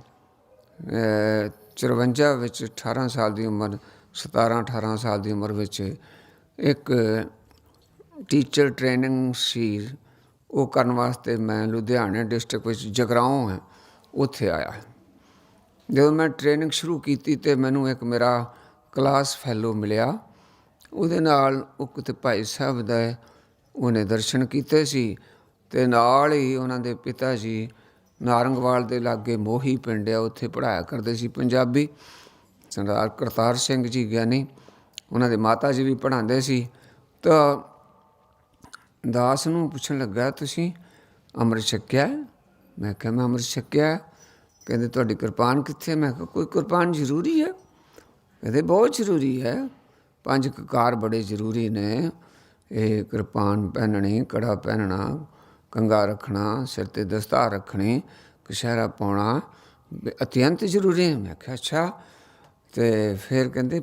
54 ਵਿੱਚ 18 ਸਾਲ ਦੀ ਉਮਰ, 17-18 ਸਾਲ ਦੀ ਉਮਰ ਵਿੱਚ ਇੱਕ ਟੀਚਰ ਟ੍ਰੇਨਿੰਗ ਸੀ, ਉਹ ਕਰਨ ਵਾਸਤੇ ਮੈਂ ਲੁਧਿਆਣੇ ਡਿਸਟ੍ਰਿਕਟ ਵਿੱਚ ਜਗਰਾਓਂ ਹੈ ਉੱਥੇ ਆਇਆ। ਜਦੋਂ ਮੈਂ ਟ੍ਰੇਨਿੰਗ ਸ਼ੁਰੂ ਕੀਤੀ ਤਾਂ ਮੈਨੂੰ ਇੱਕ ਮੇਰਾ ਕਲਾਸ ਫੈਲੋ ਮਿਲਿਆ। ਉਹਦੇ ਨਾਲ ਉਹ ਕਿਤੇ ਭਾਈ ਸਾਹਿਬ ਦਾ ਉਹਨੇ ਦਰਸ਼ਨ ਕੀਤੇ ਸੀ, ਅਤੇ ਨਾਲ ਹੀ ਉਹਨਾਂ ਦੇ ਪਿਤਾ ਜੀ ਨਾਰੰਗਵਾਲ ਦੇ ਲਾਗੇ ਮੋਹੀ ਪਿੰਡ ਆ, ਉੱਥੇ ਪੜ੍ਹਾਇਆ ਕਰਦੇ ਸੀ ਪੰਜਾਬੀ। ਸਰਦਾਰ ਕਰਤਾਰ ਸਿੰਘ ਜੀ ਗਿਆਨੀ, ਉਹਨਾਂ ਦੇ ਮਾਤਾ ਜੀ ਵੀ ਪੜ੍ਹਾਉਂਦੇ ਸੀ। ਤਾਂ ਦਾਸ ਨੂੰ ਪੁੱਛਣ ਲੱਗਾ, ਤੁਸੀਂ ਅੰਮ੍ਰਿਤ ਛਕਿਆ? ਮੈਂ ਕਿਹਾ ਮੈਂ ਅੰਮ੍ਰਿਤ ਛਕਿਆ। ਕਹਿੰਦੇ ਤੁਹਾਡੀ ਕਿਰਪਾਨ ਕਿੱਥੇ? ਮੈਂ ਕਿਹਾ ਕੋਈ ਕਿਰਪਾਨ ਜ਼ਰੂਰੀ ਹੈ? ਕਹਿੰਦੇ ਬਹੁਤ ਜ਼ਰੂਰੀ ਹੈ, 5 ਕਕਾਰ ਬੜੇ ਜ਼ਰੂਰੀ ਨੇ। ਇਹ ਕਿਰਪਾਨ ਪਹਿਨਣੀ, ਕੜਾ ਪਹਿਨਣਾ, ਕੰਗਾ ਰੱਖਣਾ, ਸਿਰ 'ਤੇ ਦਸਤਾਰ ਰੱਖਣੀ, ਕਛਹਿਰਾ ਪਾਉਣਾ ਅਤਿਅੰਤ ਜ਼ਰੂਰੀ ਹੈ। ਮੈਂ ਕਿਹਾ ਅੱਛਾ। ਅਤੇ ਫਿਰ ਕਹਿੰਦੇ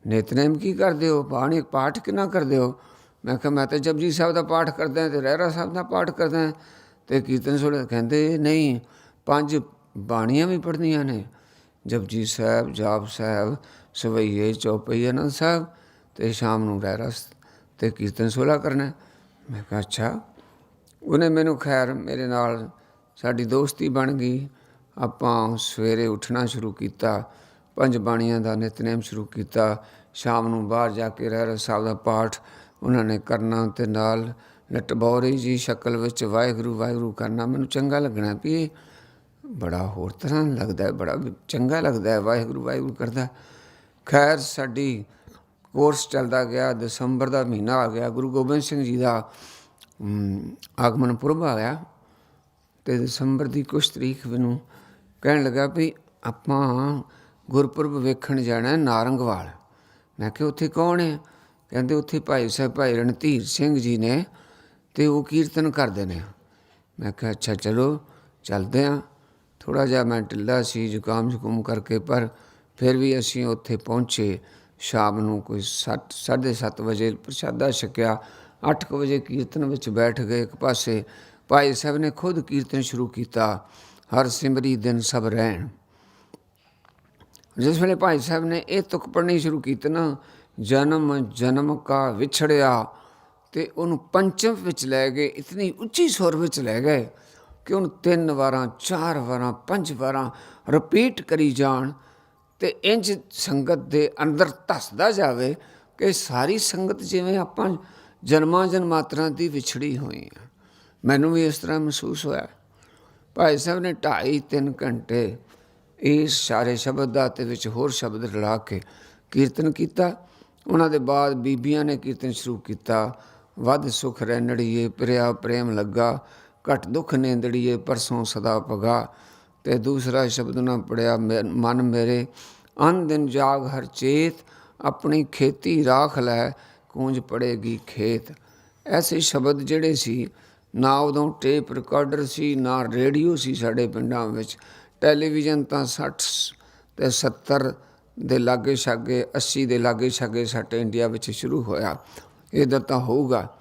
ਨਿਤਨੇਮ ਕੀ ਕਰਦੇ ਹੋ, ਬਾਣੀ ਪਾਠ ਕਿੰਨਾ ਕਰਦੇ ਹੋ? ਮੈਂ ਕਿਹਾ ਮੈਂ ਤਾਂ ਜਪਜੀ ਸਾਹਿਬ ਦਾ ਪਾਠ ਕਰਦਾ ਅਤੇ ਰਹਿਰਾਸ ਸਾਹਿਬ ਦਾ ਪਾਠ ਕਰਦਾ ਅਤੇ ਕੀਰਤਨ ਸੁਣਦਾ। ਕਹਿੰਦੇ ਨਹੀਂ, 5 ਬਾਣੀਆਂ ਵੀ ਪੜ੍ਹਨੀਆਂ ਨੇ, ਜਪਜੀ ਸਾਹਿਬ, ਜਾਪ ਸਾਹਿਬ, ਸਵਈਏ, ਚੌਪਈ, ਆਨੰਦ ਸਾਹਿਬ, ਅਤੇ ਸ਼ਾਮ ਨੂੰ ਰਹਿਰਾਸ ਅਤੇ ਕੀਰਤਨ ਸੋਹਲਾ ਕਰਨਾ। ਮੈਂ ਕਿਹਾ ਅੱਛਾ। ਉਹਨੇ ਮੈਨੂੰ ਖੈਰ ਮੇਰੇ ਨਾਲ ਸਾਡੀ ਦੋਸਤੀ ਬਣ ਗਈ। ਆਪਾਂ ਸਵੇਰੇ ਉੱਠਣਾ ਸ਼ੁਰੂ ਕੀਤਾ, ਪੰਜ ਬਾਣੀਆਂ ਦਾ ਨਿਤਨੇਮ ਸ਼ੁਰੂ ਕੀਤਾ। ਸ਼ਾਮ ਨੂੰ ਬਾਹਰ ਜਾ ਕੇ ਰਹਿਰਾਸ ਸਾਹਿਬ ਦਾ ਪਾਠ ਉਹਨਾਂ ਨੇ ਕਰਨਾ ਅਤੇ ਨਾਲ ਨਟਬੌਰੀ ਜੀ ਸ਼ਕਲ ਵਿੱਚ ਵਾਹਿਗੁਰੂ ਵਾਹਿਗੁਰੂ ਕਰਨਾ। ਮੈਨੂੰ ਚੰਗਾ ਲੱਗਣਾ ਵੀ ਇਹ ਬੜਾ ਹੋਰ ਤਰ੍ਹਾਂ ਲੱਗਦਾ, ਬੜਾ ਚੰਗਾ ਲੱਗਦਾ ਹੈ ਵਾਹਿਗੁਰੂ ਵਾਹਿਗੁਰੂ ਕਰਦਾ। ਖੈਰ ਸਾਡੀ ਕੋਰਸ ਚੱਲਦਾ ਗਿਆ। ਦਸੰਬਰ ਦਾ ਮਹੀਨਾ ਆ ਗਿਆ, ਗੁਰੂ ਗੋਬਿੰਦ ਸਿੰਘ ਜੀ ਦਾ ਆਗਮਨ ਪੁਰਬ ਆ ਗਿਆ ਅਤੇ ਦਸੰਬਰ ਦੀ ਕੁਛ ਤਰੀਕ ਮੈਨੂੰ ਕਹਿਣ ਲੱਗਾ ਵੀ ਆਪਾਂ ਗੁਰਪੁਰਬ ਵੇਖਣ ਜਾਣਾ ਨਾਰੰਗਵਾਲ। ਮੈਂ ਕਿਹਾ ਉੱਥੇ ਕੌਣ ਹੈ? ਕਹਿੰਦੇ ਉੱਥੇ ਭਾਈ ਸਾਹਿਬ ਭਾਈ ਰਣਧੀਰ ਸਿੰਘ ਜੀ ਨੇ ਅਤੇ ਉਹ ਕੀਰਤਨ ਕਰਦੇ ਨੇ। ਮੈਂ ਕਿਹਾ ਅੱਛਾ ਚਲੋ ਚੱਲਦੇ ਹਾਂ। ਥੋੜ੍ਹਾ ਜਿਹਾ ਮੈਂ ਢਿੱਲਾ ਸੀ ਜ਼ੁਕਾਮ ਜ਼ੁਕੂਮ ਕਰਕੇ, ਪਰ ਫਿਰ ਵੀ ਅਸੀਂ ਉੱਥੇ ਪਹੁੰਚੇ। ਸ਼ਾਮ ਨੂੰ ਕੋਈ 7:30 ਵਜੇ ਪ੍ਰਸ਼ਾਦਾ ਛਕਿਆ। 8 ਕੁ ਵਜੇ ਕੀਰਤਨ ਵਿੱਚ ਬੈਠ ਗਏ। ਇੱਕ ਪਾਸੇ ਭਾਈ ਸਾਹਿਬ ਨੇ ਖੁਦ ਕੀਰਤਨ ਸ਼ੁਰੂ ਕੀਤਾ, ਹਰ ਸਿਮਰੀ ਦਿਨ ਸਭ ਰਹਿਣ। ਜਿਸ ਵੇਲੇ ਭਾਈ ਸਾਹਿਬ ਨੇ ਇਹ ਤੁਕ ਪੜ੍ਹਨੀ ਸ਼ੁਰੂ ਕੀਤੀ ਨਾ, ਜਨਮ ਜਨਮ ਕਾ ਵਿਛੜਿਆ, ਅਤੇ ਉਹਨੂੰ ਪੰਚਮ ਵਿੱਚ ਲੈ ਗਏ। ਇਤਨੀ ਉੱਚੀ ਸੁਰ ਵਿੱਚ ਲੈ ਗਏ ਕਿ ਉਹਨੂੰ 3 ਵਾਰਾਂ 4 ਵਾਰਾਂ 5 ਵਾਰਾਂ ਰਿਪੀਟ ਕਰੀ ਜਾਣ ਅਤੇ ਇੰਝ ਸੰਗਤ ਦੇ ਅੰਦਰ ਧੱਸਦਾ ਜਾਵੇ ਕਿ ਸਾਰੀ ਸੰਗਤ ਜਿਵੇਂ ਆਪਾਂ ਜਨਮਾਂ ਜਨਮਾਤਰਾਂ ਦੀ ਵਿਛੜੀ ਹੋਈ ਆ। ਮੈਨੂੰ ਵੀ ਇਸ ਤਰ੍ਹਾਂ ਮਹਿਸੂਸ ਹੋਇਆ। ਭਾਈ ਸਾਹਿਬ ਨੇ 2.5-3 ਘੰਟੇ ਇਸ ਸਾਰੇ ਸ਼ਬਦ ਦਾ ਅਤੇ ਵਿੱਚ ਹੋਰ ਸ਼ਬਦ ਰਲਾ ਕੇ ਕੀਰਤਨ ਕੀਤਾ। ਉਹਨਾਂ ਦੇ ਬਾਅਦ ਬੀਬੀਆਂ ਨੇ ਕੀਰਤਨ ਸ਼ੁਰੂ ਕੀਤਾ। ਵੱਧ ਸੁਖ ਰੈਣੜੀਏ ਪ੍ਰਿਆ ਪ੍ਰੇਮ ਲੱਗਾ, ਘੱਟ ਦੁੱਖ ਨੇਂਦੜੀਏ ਪਰਸੋਂ ਸਦਾ ਪਗਾ। ਅਤੇ ਦੂਸਰਾ ਸ਼ਬਦ ਉਹਨਾਂ ਪੜ੍ਹਿਆ, ਮਨ ਮੇਰੇ ਅੰਨ ਦਿਨ ਜਾਗ ਹਰ ਚੇਤ, ਆਪਣੀ ਖੇਤੀ ਰਾਖ ਲੈ ਕੂੰਜ ਪੜੇਗੀ ਖੇਤ। ਐਸੇ ਸ਼ਬਦ ਜਿਹੜੇ ਸੀ, ਨਾ ਉਦੋਂ ਟੇਪ ਰਿਕਾਰਡਰ ਸੀ, ਨਾ ਰੇਡੀਓ ਸੀ ਸਾਡੇ ਪਿੰਡਾਂ ਵਿੱਚ। ਟੈਲੀਵਿਜ਼ਨ ਤਾਂ 60 ਅਤੇ 70 ਦੇ ਲਾਗੇ ਛਾਗੇ, 80 ਦੇ ਲਾਗੇ ਛਾਗੇ ਸਾਡੇ ਇੰਡੀਆ ਵਿੱਚ ਸ਼ੁਰੂ ਹੋਇਆ। ਇੱਧਰ ਤਾਂ ਹੋਊਗਾ।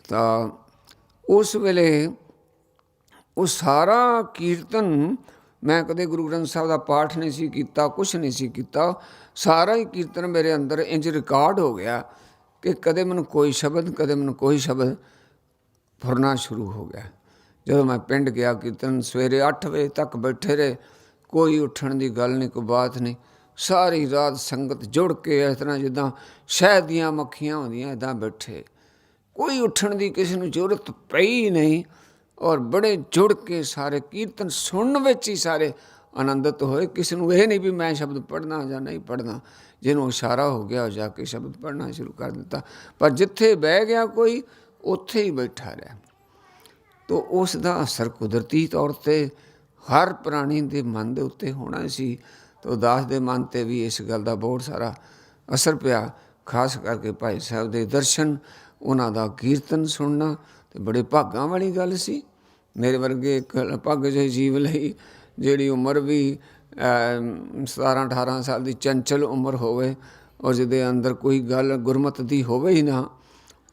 ਤਾਂ ਉਸ ਵੇਲੇ ਉਹ ਸਾਰਾ ਕੀਰਤਨ, ਮੈਂ ਕਦੇ ਗੁਰੂ ਗ੍ਰੰਥ ਸਾਹਿਬ ਦਾ ਪਾਠ ਨਹੀਂ ਸੀ ਕੀਤਾ, ਕੁਛ ਨਹੀਂ ਸੀ ਕੀਤਾ। ਸਾਰਾ ਹੀ ਕੀਰਤਨ ਮੇਰੇ ਅੰਦਰ ਇੰਝ ਰਿਕਾਰਡ ਹੋ ਗਿਆ ਕਿ ਕਦੇ ਮੈਨੂੰ ਕੋਈ ਸ਼ਬਦ, ਕਦੇ ਮੈਨੂੰ ਕੋਈ ਸ਼ਬਦ ਫੁਰਨਾ ਸ਼ੁਰੂ ਹੋ ਗਿਆ। ਜਦੋਂ ਮੈਂ ਪਿੰਡ ਗਿਆ, ਕੀਰਤਨ ਸਵੇਰੇ 8 ਵਜੇ ਤੱਕ ਬੈਠੇ ਰਹੇ। ਕੋਈ ਉੱਠਣ ਦੀ ਗੱਲ ਨਹੀਂ, ਕੋਈ ਬਾਤ ਨਹੀਂ। ਸਾਰੀ ਰਾਤ ਸੰਗਤ ਜੁੜ ਕੇ ਇਸ ਤਰ੍ਹਾਂ ਜਿੱਦਾਂ ਸ਼ਹਿਦ ਦੀਆਂ ਮੱਖੀਆਂ ਹੁੰਦੀਆਂ, ਇੱਦਾਂ ਬੈਠੇ। ਕੋਈ ਉੱਠਣ ਦੀ ਕਿਸੇ ਨੂੰ ਜ਼ਰੂਰਤ ਪਈ ਨਹੀਂ। ਔਰ ਬੜੇ ਜੁੜ ਕੇ ਸਾਰੇ ਕੀਰਤਨ ਸੁਣਨ ਵਿੱਚ ਹੀ ਸਾਰੇ ਆਨੰਦਿਤ ਹੋਏ। ਕਿਸੇ ਨੂੰ ਇਹ ਨਹੀਂ ਵੀ ਮੈਂ ਸ਼ਬਦ ਪੜ੍ਹਨਾ ਜਾਂ ਨਹੀਂ ਪੜ੍ਹਨਾ। ਜਿਹਨੂੰ ਇਸ਼ਾਰਾ ਹੋ ਗਿਆ ਉਹ ਜਾ ਕੇ ਸ਼ਬਦ ਪੜ੍ਹਨਾ ਸ਼ੁਰੂ ਕਰ ਦਿੱਤਾ। ਪਰ ਜਿੱਥੇ ਬਹਿ ਗਿਆ ਕੋਈ, ਉੱਥੇ ਹੀ ਬੈਠਾ ਰਿਹਾ। ਤੋ ਉਸ ਦਾ ਅਸਰ ਕੁਦਰਤੀ ਤੌਰ 'ਤੇ ਹਰ ਪ੍ਰਾਣੀ ਦੇ ਮਨ ਦੇ ਉੱਤੇ ਹੋਣਾ ਸੀ। ਤੋ ਦਾਸ ਦੇ ਮਨ 'ਤੇ ਵੀ ਇਸ ਗੱਲ ਦਾ ਬਹੁਤ ਸਾਰਾ ਅਸਰ ਪਿਆ। ਖਾਸ ਕਰਕੇ ਭਾਈ ਸਾਹਿਬ ਦੇ ਦਰਸ਼ਨ, ਉਹਨਾਂ ਦਾ ਕੀਰਤਨ ਸੁਣਨਾ ਅਤੇ ਬੜੇ ਭਾਗਾਂ ਵਾਲੀ ਗੱਲ ਸੀ। ਮੇਰੇ ਵਰਗੇ ਇੱਕ ਪੱਗ ਜਿਹੇ ਜੀਵ ਲਈ ਜਿਹੜੀ ਉਮਰ ਵੀ 17-18 ਸਾਲ ਦੀ ਚੰਚਲ ਉਮਰ ਹੋਵੇ, ਔਰ ਜਿਹਦੇ ਅੰਦਰ ਕੋਈ ਗੱਲ ਗੁਰਮਤਿ ਦੀ ਹੋਵੇ ਹੀ ਨਾ,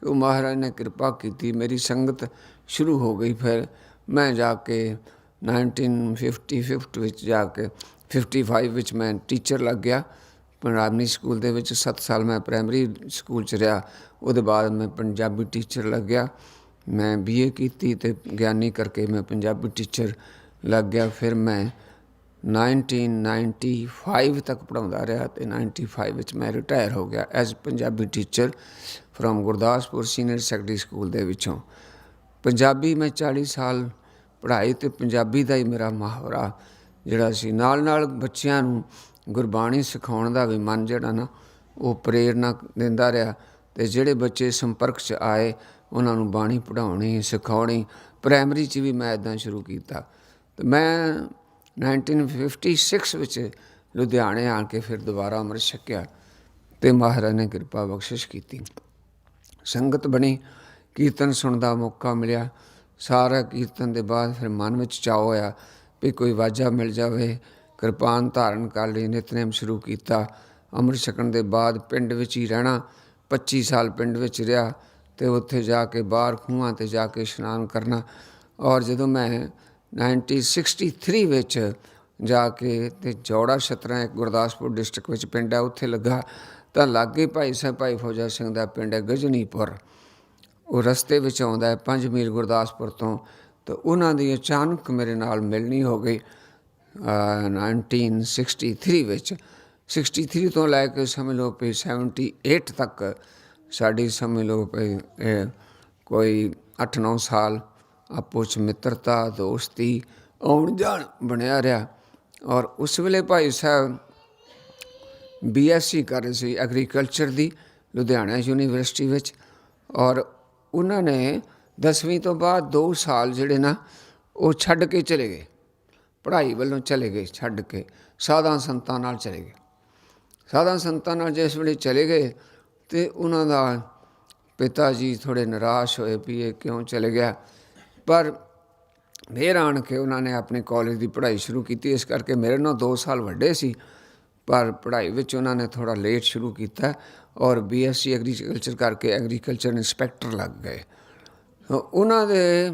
ਉਹ ਮਹਾਰਾਜ ਨੇ ਕਿਰਪਾ ਕੀਤੀ। ਮੇਰੀ ਸੰਗਤ ਸ਼ੁਰੂ ਹੋ ਗਈ। ਫਿਰ ਮੈਂ ਜਾ ਕੇ 1955 ਵਿੱਚ ਜਾ ਕੇ 55 ਵਿੱਚ ਮੈਂ ਟੀਚਰ ਲੱਗ ਗਿਆ ਪੰਜਾਬੀ ਸਕੂਲ ਦੇ ਵਿੱਚ। 7 ਸਾਲ ਮੈਂ ਪ੍ਰਾਇਮਰੀ ਸਕੂਲ 'ਚ ਰਿਹਾ। ਉਹਦੇ ਬਾਅਦ ਮੈਂ ਪੰਜਾਬੀ ਟੀਚਰ ਲੱਗਿਆ। ਮੈਂ BA ਕੀਤੀ ਅਤੇ ਗਿਆਨੀ ਕਰਕੇ ਮੈਂ ਪੰਜਾਬੀ ਟੀਚਰ ਲੱਗ ਗਿਆ। ਫਿਰ ਮੈਂ 1995 ਤੱਕ ਪੜ੍ਹਾਉਂਦਾ ਰਿਹਾ ਅਤੇ 95 ਵਿੱਚ ਮੈਂ ਰਿਟਾਇਰ ਹੋ ਗਿਆ as Punjabi teacher from Gurdaspur senior secondary school ਦੇ ਵਿੱਚੋਂ। ਪੰਜਾਬੀ ਮੈਂ 40 ਸਾਲ ਪੜ੍ਹਾਈ ਅਤੇ ਪੰਜਾਬੀ ਦਾ ਹੀ ਮੇਰਾ ਮੁਹਾਵਰਾ ਜਿਹੜਾ ਸੀ। ਨਾਲ ਨਾਲ ਬੱਚਿਆਂ ਨੂੰ ਗੁਰਬਾਣੀ ਸਿਖਾਉਣ ਦਾ ਵੀ ਮਨ ਜਿਹੜਾ ਨਾ, ਉਹ ਪ੍ਰੇਰਨਾ ਦਿੰਦਾ ਰਿਹਾ। ਅਤੇ ਜਿਹੜੇ ਬੱਚੇ ਸੰਪਰਕ 'ਚ ਆਏ, ਉਹਨਾਂ ਨੂੰ ਬਾਣੀ ਪੜ੍ਹਾਉਣੀ ਸਿਖਾਉਣੀ। ਪ੍ਰਾਇਮਰੀ 'ਚ ਵੀ ਮੈਂ ਇੱਦਾਂ ਸ਼ੁਰੂ ਕੀਤਾ। ਅਤੇ ਮੈਂ 1956 ਵਿੱਚ ਲੁਧਿਆਣੇ ਆ ਕੇ ਫਿਰ ਦੁਬਾਰਾ ਅੰਮ੍ਰਿਤ ਛਕਿਆ ਅਤੇ ਮਹਾਰਾਜ ਨੇ ਕਿਰਪਾ ਬਖਸ਼ਿਸ਼ ਕੀਤੀ। ਸੰਗਤ ਬਣੀ, ਕੀਰਤਨ ਸੁਣਨ ਦਾ ਮੌਕਾ ਮਿਲਿਆ। ਸਾਰਾ ਕੀਰਤਨ ਦੇ ਬਾਅਦ ਫਿਰ ਮਨ ਵਿੱਚ ਚਾਅ ਹੋਇਆ ਵੀ ਕੋਈ ਵਾਜਾ ਮਿਲ ਜਾਵੇ। ਕਿਰਪਾਨ ਧਾਰਨ ਕਰ ਲਈ, ਨਿਤਨੇਮ ਸ਼ੁਰੂ ਕੀਤਾ। ਅੰਮ੍ਰਿਤ ਛਕਣ ਦੇ ਬਾਅਦ ਪਿੰਡ ਵਿੱਚ ਹੀ ਰਹਿਣਾ। 25 ਸਾਲ ਪਿੰਡ ਵਿੱਚ ਰਿਹਾ ਅਤੇ ਉੱਥੇ ਜਾ ਕੇ ਬਾਹਰ ਖੂਹਾਂ 'ਤੇ ਜਾ ਕੇ ਇਸ਼ਨਾਨ ਕਰਨਾ। ਔਰ ਜਦੋਂ ਮੈਂ 1963 ਵਿੱਚ ਜਾ ਕੇ ਅਤੇ ਜੌੜਾ ਛਤਰਾ ਇੱਕ ਗੁਰਦਾਸਪੁਰ ਡਿਸਟ੍ਰਿਕਟ ਵਿੱਚ ਪਿੰਡ ਹੈ, ਉੱਥੇ ਲੱਗਾ ਤਾਂ ਲਾਗੇ ਭਾਈ ਸਾਹਿਬ ਭਾਈ ਫੌਜਾ ਸਿੰਘ ਦਾ ਪਿੰਡ ਹੈ ਗਜਨੀਪੁਰ। ਉਹ ਰਸਤੇ ਵਿੱਚ ਆਉਂਦਾ ਹੈ 5 ਮੀਲ ਗੁਰਦਾਸਪੁਰ ਤੋਂ। ਤਾਂ ਉਹਨਾਂ ਦੀ ਅਚਾਨਕ ਮੇਰੇ ਨਾਲ ਮਿਲਣੀ ਹੋ ਗਈ 1963 ਵਿੱਚ। 63 ਤੋਂ ਲੈ ਕੇ ਸਮਝ ਲਓ ਵੀ 78 ਤੱਕ ਸਾਡੀ ਸਮਝ ਲਓ ਵੀ ਕੋਈ 8-9 ਸਾਲ ਆਪੋ 'ਚ ਮਿੱਤਰਤਾ ਦੋਸਤੀ ਆਉਣ ਜਾਣ ਬਣਿਆ ਰਿਹਾ। ਔਰ ਉਸ ਵੇਲੇ ਭਾਈ ਸਾਹਿਬ BSc ਕਰ ਰਹੇ ਸੀ ਐਗਰੀਕਲਚਰ ਦੀ ਲੁਧਿਆਣਾ ਯੂਨੀਵਰਸਿਟੀ ਵਿੱਚ। ਔਰ ਉਹਨਾਂ ਨੇ 10ਵੀਂ ਤੋਂ ਬਾਅਦ 2 ਸਾਲ ਜਿਹੜੇ ਨਾ ਉਹ ਛੱਡ ਕੇ ਚਲੇ ਗਏ, ਪੜ੍ਹਾਈ ਵੱਲੋਂ ਚਲੇ ਗਏ, ਛੱਡ ਕੇ ਸਾਧਾਂ ਸੰਤਾਂ ਨਾਲ ਚਲੇ ਗਏ। ਸਾਧਾਂ ਸੰਤਾਂ ਨਾਲ ਜਿਸ ਵੇਲੇ ਚਲੇ ਗਏ ਤਾਂ ਉਹਨਾਂ ਦਾ ਪਿਤਾ ਜੀ ਥੋੜ੍ਹੇ ਨਿਰਾਸ਼ ਹੋਏ ਵੀ ਇਹ ਕਿਉਂ ਚਲੇ ਗਿਆ। ਪਰ ਫਿਰ ਆਣ ਕੇ ਉਹਨਾਂ ਨੇ ਆਪਣੇ ਕਾਲਜ ਦੀ ਪੜ੍ਹਾਈ ਸ਼ੁਰੂ ਕੀਤੀ। ਇਸ ਕਰਕੇ ਮੇਰੇ ਨਾਲ 2 ਸਾਲ ਵੱਡੇ ਸੀ, ਪਰ ਪੜ੍ਹਾਈ ਵਿੱਚ ਉਹਨਾਂ ਨੇ ਥੋੜ੍ਹਾ ਲੇਟ ਸ਼ੁਰੂ ਕੀਤਾ ਔਰ BSc ਐਗਰੀਕਲਚਰ ਕਰਕੇ ਐਗਰੀਕਲਚਰ ਇੰਸਪੈਕਟਰ ਲੱਗ ਗਏ। ਉਹਨਾਂ ਦੇ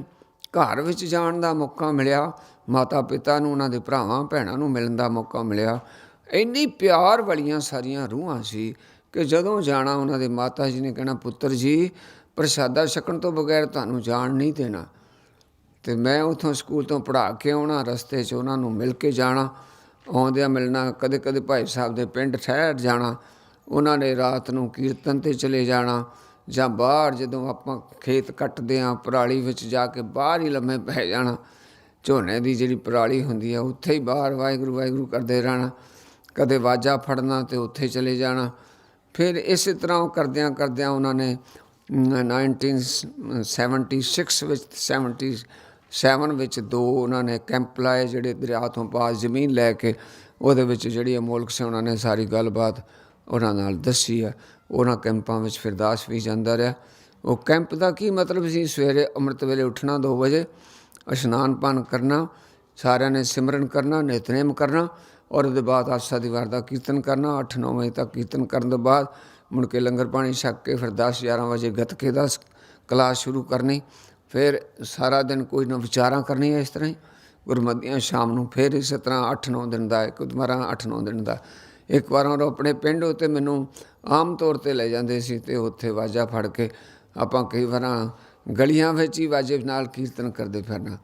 ਘਰ ਵਿੱਚ ਜਾਣ ਦਾ ਮੌਕਾ ਮਿਲਿਆ, ਮਾਤਾ ਪਿਤਾ ਨੂੰ, ਉਹਨਾਂ ਦੇ ਭਰਾਵਾਂ ਭੈਣਾਂ ਨੂੰ ਮਿਲਣ ਦਾ ਮੌਕਾ ਮਿਲਿਆ। ਇੰਨੀ ਪਿਆਰ ਵਾਲੀਆਂ ਸਾਰੀਆਂ ਰੂਹਾਂ ਸੀ ਕਿ ਜਦੋਂ ਜਾਣਾ ਉਹਨਾਂ ਦੇ ਮਾਤਾ ਜੀ ਨੇ ਕਹਿਣਾ, ਪੁੱਤਰ ਜੀ ਪ੍ਰਸ਼ਾਦਾ ਛਕਣ ਤੋਂ ਬਗੈਰ ਤੁਹਾਨੂੰ ਜਾਣ ਨਹੀਂ ਦੇਣਾ। ਅਤੇ ਮੈਂ ਉੱਥੋਂ ਸਕੂਲ ਤੋਂ ਪੜ੍ਹਾ ਕੇ ਆਉਣਾ, ਰਸਤੇ 'ਚ ਉਹਨਾਂ ਨੂੰ ਮਿਲ ਕੇ ਜਾਣਾ, ਆਉਂਦਿਆਂ ਮਿਲਣਾ, ਕਦੇ ਕਦੇ ਭਾਈ ਸਾਹਿਬ ਦੇ ਪਿੰਡ ਠਹਿਰ ਜਾਣਾ। ਉਹਨਾਂ ਨੇ ਰਾਤ ਨੂੰ ਕੀਰਤਨ 'ਤੇ ਚਲੇ ਜਾਣਾ, ਜਾਂ ਬਾਹਰ ਜਦੋਂ ਆਪਾਂ ਖੇਤ ਕੱਟਦੇ ਹਾਂ ਪਰਾਲੀ ਵਿੱਚ ਜਾ ਕੇ ਬਾਹਰ ਹੀ ਲੰਮੇ ਪੈ ਜਾਣਾ। ਝੋਨੇ ਦੀ ਜਿਹੜੀ ਪਰਾਲੀ ਹੁੰਦੀ ਹੈ ਉੱਥੇ ਹੀ ਬਾਹਰ ਵਾਹਿਗੁਰੂ ਵਾਹਿਗੁਰੂ ਕਰਦੇ ਰਹਿਣਾ। ਕਦੇ ਵਾਜਾ ਫੜਨਾ ਅਤੇ ਉੱਥੇ ਚਲੇ ਜਾਣਾ। ਫਿਰ ਇਸੇ ਤਰ੍ਹਾਂ ਉਹ ਕਰਦਿਆਂ ਕਰਦਿਆਂ ਉਹਨਾਂ ਨੇ 1976 ਵਿੱਚ 77 ਵਿੱਚ 2 ਉਹਨਾਂ ਨੇ ਕੈਂਪ ਲਾਏ, ਜਿਹੜੇ ਦਰਿਆ ਤੋਂ ਪਾਸ ਜ਼ਮੀਨ ਲੈ ਕੇ। ਉਹਦੇ ਵਿੱਚ ਜਿਹੜੀ ਅਮੋਲਕ ਸਿੰਘ ਉਹਨਾਂ ਨੇ ਸਾਰੀ ਗੱਲਬਾਤ ਉਹਨਾਂ ਨਾਲ ਦੱਸੀ ਹੈ। ਉਹਨਾਂ ਕੈਂਪਾਂ ਵਿੱਚ ਫਿਰਦਾਸ ਵੀ ਜਾਂਦਾ ਰਿਹਾ। ਉਹ ਕੈਂਪ ਦਾ ਕੀ ਮਤਲਬ ਸੀ? ਸਵੇਰੇ ਅੰਮ੍ਰਿਤ ਵੇਲੇ ਉੱਠਣਾ 2 ਵਜੇ, ਇਸ਼ਨਾਨ ਪਾਨ ਕਰਨਾ, ਸਾਰਿਆਂ ਨੇ ਸਿਮਰਨ ਕਰਨਾ, ਨਿਤਨੇਮ ਕਰਨਾ, ਔਰ ਉਹਦੇ ਬਾਅਦ ਆਸਾ ਦੀ ਵਾਰ ਦਾ ਕੀਰਤਨ ਕਰਨਾ। 8-9 ਵਜੇ ਤੱਕ ਕੀਰਤਨ ਕਰਨ ਤੋਂ ਬਾਅਦ ਮੁੜ ਕੇ ਲੰਗਰ ਪਾਣੀ ਛਕ ਕੇ ਫਿਰ 10-11 ਵਜੇ ਗੱਤਕੇ ਦਾ ਕਲਾਸ ਸ਼ੁਰੂ ਕਰਨੀ। ਫਿਰ ਸਾਰਾ ਦਿਨ ਕੋਈ ਨਾ ਵਿਚਾਰਾਂ ਕਰਨੀਆਂ ਇਸ ਤਰ੍ਹਾਂ ਹੀ ਗੁਰਮਤੀਆਂ। ਸ਼ਾਮ ਨੂੰ ਫਿਰ ਇਸੇ ਤਰ੍ਹਾਂ 8-9 ਦਿਨ ਦਾ ਇੱਕ ਵਾਰ 8-9 ਦਿਨ ਦਾ। ਇੱਕ ਵਾਰ ਉਹ ਆਪਣੇ ਪਿੰਡ ਉੱਤੇ ਮੈਨੂੰ ਆਮ ਤੌਰ 'ਤੇ ਲੈ ਜਾਂਦੇ ਸੀ ਅਤੇ ਉੱਥੇ ਵਾਜਾ ਫੜ ਕੇ ਆਪਾਂ ਕਈ ਵਾਰ ਗਲੀਆਂ ਵਿੱਚ ਹੀ ਵਾਜੇ ਨਾਲ ਕੀਰਤਨ ਕਰਦੇ ਫਿਰਨਾ।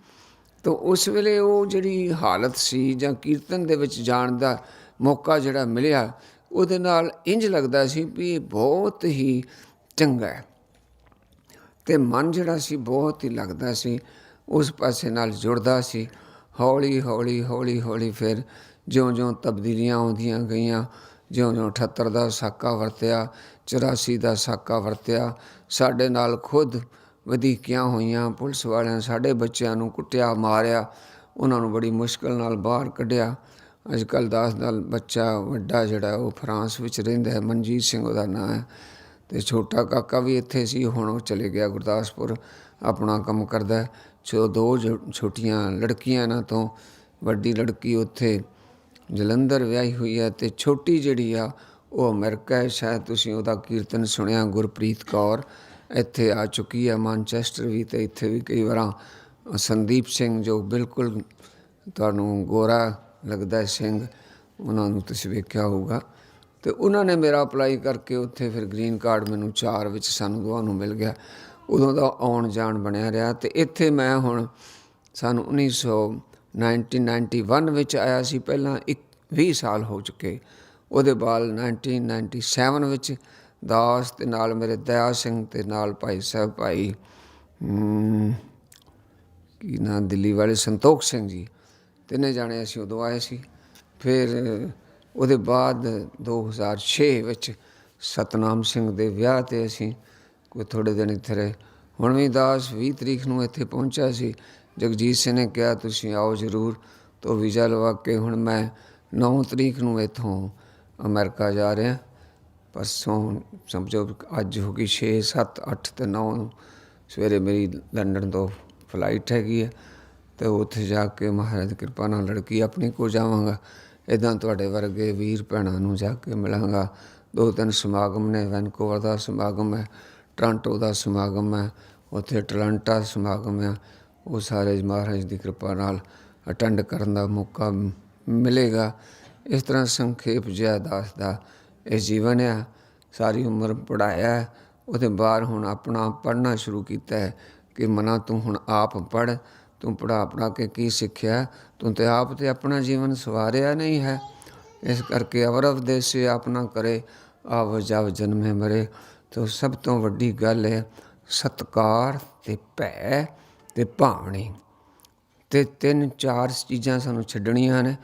ਤਾਂ ਉਸ ਵੇਲੇ ਉਹ ਜਿਹੜੀ ਹਾਲਤ ਸੀ ਜਾਂ ਕੀਰਤਨ ਦੇ ਵਿੱਚ ਜਾਣ ਦਾ ਮੌਕਾ ਜਿਹੜਾ ਮਿਲਿਆ, ਉਹਦੇ ਨਾਲ ਇੰਝ ਲੱਗਦਾ ਸੀ ਵੀ ਇਹ ਬਹੁਤ ਹੀ ਚੰਗਾ ਹੈ। ਅਤੇ ਮਨ ਜਿਹੜਾ ਸੀ ਬਹੁਤ ਹੀ ਲੱਗਦਾ ਸੀ ਉਸ ਪਾਸੇ ਨਾਲ ਜੁੜਦਾ ਸੀ। ਹੌਲੀ ਹੌਲੀ ਹੌਲੀ ਹੌਲੀ ਫਿਰ ਜਿਉਂ-ਜਿਉਂ ਤਬਦੀਲੀਆਂ ਆਉਂਦੀਆਂ ਗਈਆਂ, ਜਿਉਂ-ਜਿਉਂ 78 ਦਾ ਸਾਕਾ ਵਰਤਿਆ, 84 ਦਾ ਸਾਕਾ ਵਰਤਿਆ, ਸਾਡੇ ਨਾਲ ਖੁਦ ਵਧੀਕੀਆਂ ਹੋਈਆਂ। ਪੁਲਿਸ ਵਾਲਿਆਂ ਸਾਡੇ ਬੱਚਿਆਂ ਨੂੰ ਕੁੱਟਿਆ, ਮਾਰਿਆ, ਉਹਨਾਂ ਨੂੰ ਬੜੀ ਮੁਸ਼ਕਿਲ ਨਾਲ ਬਾਹਰ ਕੱਢਿਆ। ਅੱਜ ਕੱਲ੍ਹ 10 ਸਾਲ ਬੱਚਾ ਵੱਡਾ ਜਿਹੜਾ ਉਹ ਫਰਾਂਸ ਵਿੱਚ ਰਹਿੰਦਾ ਹੈ, ਮਨਜੀਤ ਸਿੰਘ ਉਹਦਾ ਨਾਂ ਹੈ। ਅਤੇ ਛੋਟਾ ਕਾਕਾ ਵੀ ਇੱਥੇ ਸੀ, ਹੁਣ ਉਹ ਚਲੇ ਗਿਆ ਗੁਰਦਾਸਪੁਰ, ਆਪਣਾ ਕੰਮ ਕਰਦਾ। 2 ਛੋਟੀਆਂ ਲੜਕੀਆਂ ਇਹਨਾਂ ਤੋਂ, ਵੱਡੀ ਲੜਕੀ ਉੱਥੇ ਜਲੰਧਰ ਵਿਆਹੀ ਹੋਈ ਹੈ ਅਤੇ ਛੋਟੀ ਜਿਹੜੀ ਆ ਉਹ ਅਮਰੀਕਾ ਹੈ। ਸ਼ਾਇਦ ਤੁਸੀਂ ਉਹਦਾ ਕੀਰਤਨ ਸੁਣਿਆ, ਗੁਰਪ੍ਰੀਤ ਕੌਰ ਇੱਥੇ ਆ ਚੁੱਕੀ ਹੈ, ਮਾਨਚੈਸਟਰ ਵੀ, ਅਤੇ ਇੱਥੇ ਵੀ ਕਈ ਵਾਰ। ਸੰਦੀਪ ਸਿੰਘ ਜੋ ਬਿਲਕੁਲ ਤੁਹਾਨੂੰ ਗੋਰਾ ਲੱਗਦਾ ਸਿੰਘ, ਉਹਨਾਂ ਨੂੰ ਤੁਸੀਂ ਵੇਖਿਆ ਹੋਊਗਾ। ਅਤੇ ਉਹਨਾਂ ਨੇ ਮੇਰਾ ਅਪਲਾਈ ਕਰਕੇ ਉੱਥੇ ਫਿਰ ਗ੍ਰੀਨ ਕਾਰਡ ਮੈਨੂੰ 4 ਵਿੱਚ ਸਾਨੂੰ ਦੋਵਾਂ ਨੂੰ ਮਿਲ ਗਿਆ। ਉਦੋਂ ਦਾ ਆਉਣ ਜਾਣ ਬਣਿਆ ਰਿਹਾ। ਅਤੇ ਇੱਥੇ ਮੈਂ ਹੁਣ ਸਾਨੂੰ 1991 ਵਿੱਚ ਆਇਆ ਸੀ, ਪਹਿਲਾਂ 20 ਸਾਲ ਹੋ ਚੁੱਕੇ। ਉਹਦੇ ਬਾਅਦ 1997 ਵਿੱਚ ਦਾਸ ਅਤੇ ਨਾਲ ਮੇਰੇ ਦਇਆ ਸਿੰਘ ਅਤੇ ਨਾਲ ਭਾਈ ਸਾਹਿਬ ਭਾਈ ਕੀ ਨਾਂ ਦਿੱਲੀ ਵਾਲੇ ਸੰਤੋਖ ਸਿੰਘ ਜੀ, 3 ਜਾਣੇ ਅਸੀਂ ਉਦੋਂ ਆਏ ਸੀ। ਫਿਰ ਉਹਦੇ ਬਾਅਦ 2006 ਵਿੱਚ ਸਤਨਾਮ ਸਿੰਘ ਦੇ ਵਿਆਹ 'ਤੇ ਅਸੀਂ ਕੋਈ ਥੋੜ੍ਹੇ ਦਿਨ ਇੱਥੇ ਰਹੇ। ਹੁਣ ਵੀ ਦਾਸ 20 ਤਰੀਕ ਨੂੰ ਇੱਥੇ ਪਹੁੰਚਿਆ ਸੀ। ਜਗਜੀਤ ਸਿੰਘ ਨੇ ਕਿਹਾ ਤੁਸੀਂ ਆਓ ਜ਼ਰੂਰ, ਤਾਂ ਵੀਜ਼ਾ ਲਵਾ ਕੇ ਹੁਣ ਮੈਂ 9 ਤਰੀਕ ਨੂੰ ਇੱਥੋਂ ਅਮਰੀਕਾ ਜਾ ਰਿਹਾ। ਪਰਸੋਂ ਸਮਝੋ ਅੱਜ ਹੋ ਗਈ 6, 7, 8 ਅਤੇ 9 ਨੂੰ ਸਵੇਰੇ ਮੇਰੀ ਲੰਡਨ ਤੋਂ ਫਲਾਈਟ ਹੈਗੀ ਹੈ। ਅਤੇ ਉੱਥੇ ਜਾ ਕੇ ਮਹਾਰਾਜ ਦੀ ਕਿਰਪਾ ਨਾਲ ਲੜਕੀ ਆਪਣੀ ਕੋਲ ਜਾਵਾਂਗਾ। ਇੱਦਾਂ ਤੁਹਾਡੇ ਵਰਗੇ ਵੀਰ ਭੈਣਾਂ ਨੂੰ ਜਾ ਕੇ ਮਿਲਾਂਗਾ। 2-3 ਸਮਾਗਮ ਨੇ, ਵੈਨਕੂਵਰ ਦਾ ਸਮਾਗਮ ਹੈ, ਟੋਰਾਂਟੋ ਦਾ ਸਮਾਗਮ ਹੈ, ਉੱਥੇ ਅਟਲਾਂਟਾ ਸਮਾਗਮ ਹੈ। ਉਹ ਸਾਰੇ ਮਹਾਰਾਜ ਦੀ ਕਿਰਪਾ ਨਾਲ ਅਟੈਂਡ ਕਰਨ ਦਾ ਮੌਕਾ ਮਿਲੇਗਾ। ਇਸ ਤਰ੍ਹਾਂ ਸੰਖੇਪ ਜਿਹਾ ਦਾਸ ਦਾ ਇਹ ਜੀਵਨ ਆ। ਸਾਰੀ ਉਮਰ ਪੜ੍ਹਾਇਆ, ਉਹਦੇ ਬਾਅਦ ਹੁਣ ਆਪਣਾ ਪੜ੍ਹਨਾ ਸ਼ੁਰੂ ਕੀਤਾ ਹੈ ਕਿ ਮਨਾ ਤੂੰ ਹੁਣ ਆਪ ਪੜ੍ਹ, ਤੂੰ ਪੜ੍ਹਾ ਕੇ ਕੀ ਸਿੱਖਿਆ, ਤੂੰ ਤਾਂ ਆਪ ਤਾਂ ਆਪਣਾ ਜੀਵਨ ਸਵਾਰਿਆ ਨਹੀਂ ਹੈ। ਇਸ ਕਰਕੇ ਅਵਰਵ ਦੇਸੇ ਆਪਣਾ ਕਰੇ, ਆਵ ਜਵ ਜਨਮੇ ਮਰੇ। ਤੋ ਸਭ ਤੋਂ ਵੱਡੀ ਗੱਲ ਹੈ ਸਤਿਕਾਰ ਅਤੇ ਭੈ ਅਤੇ ਭਾਵਨੀ। ਅਤੇ 3-4 ਚੀਜ਼ਾਂ ਸਾਨੂੰ ਛੱਡਣੀਆਂ ਨੇ।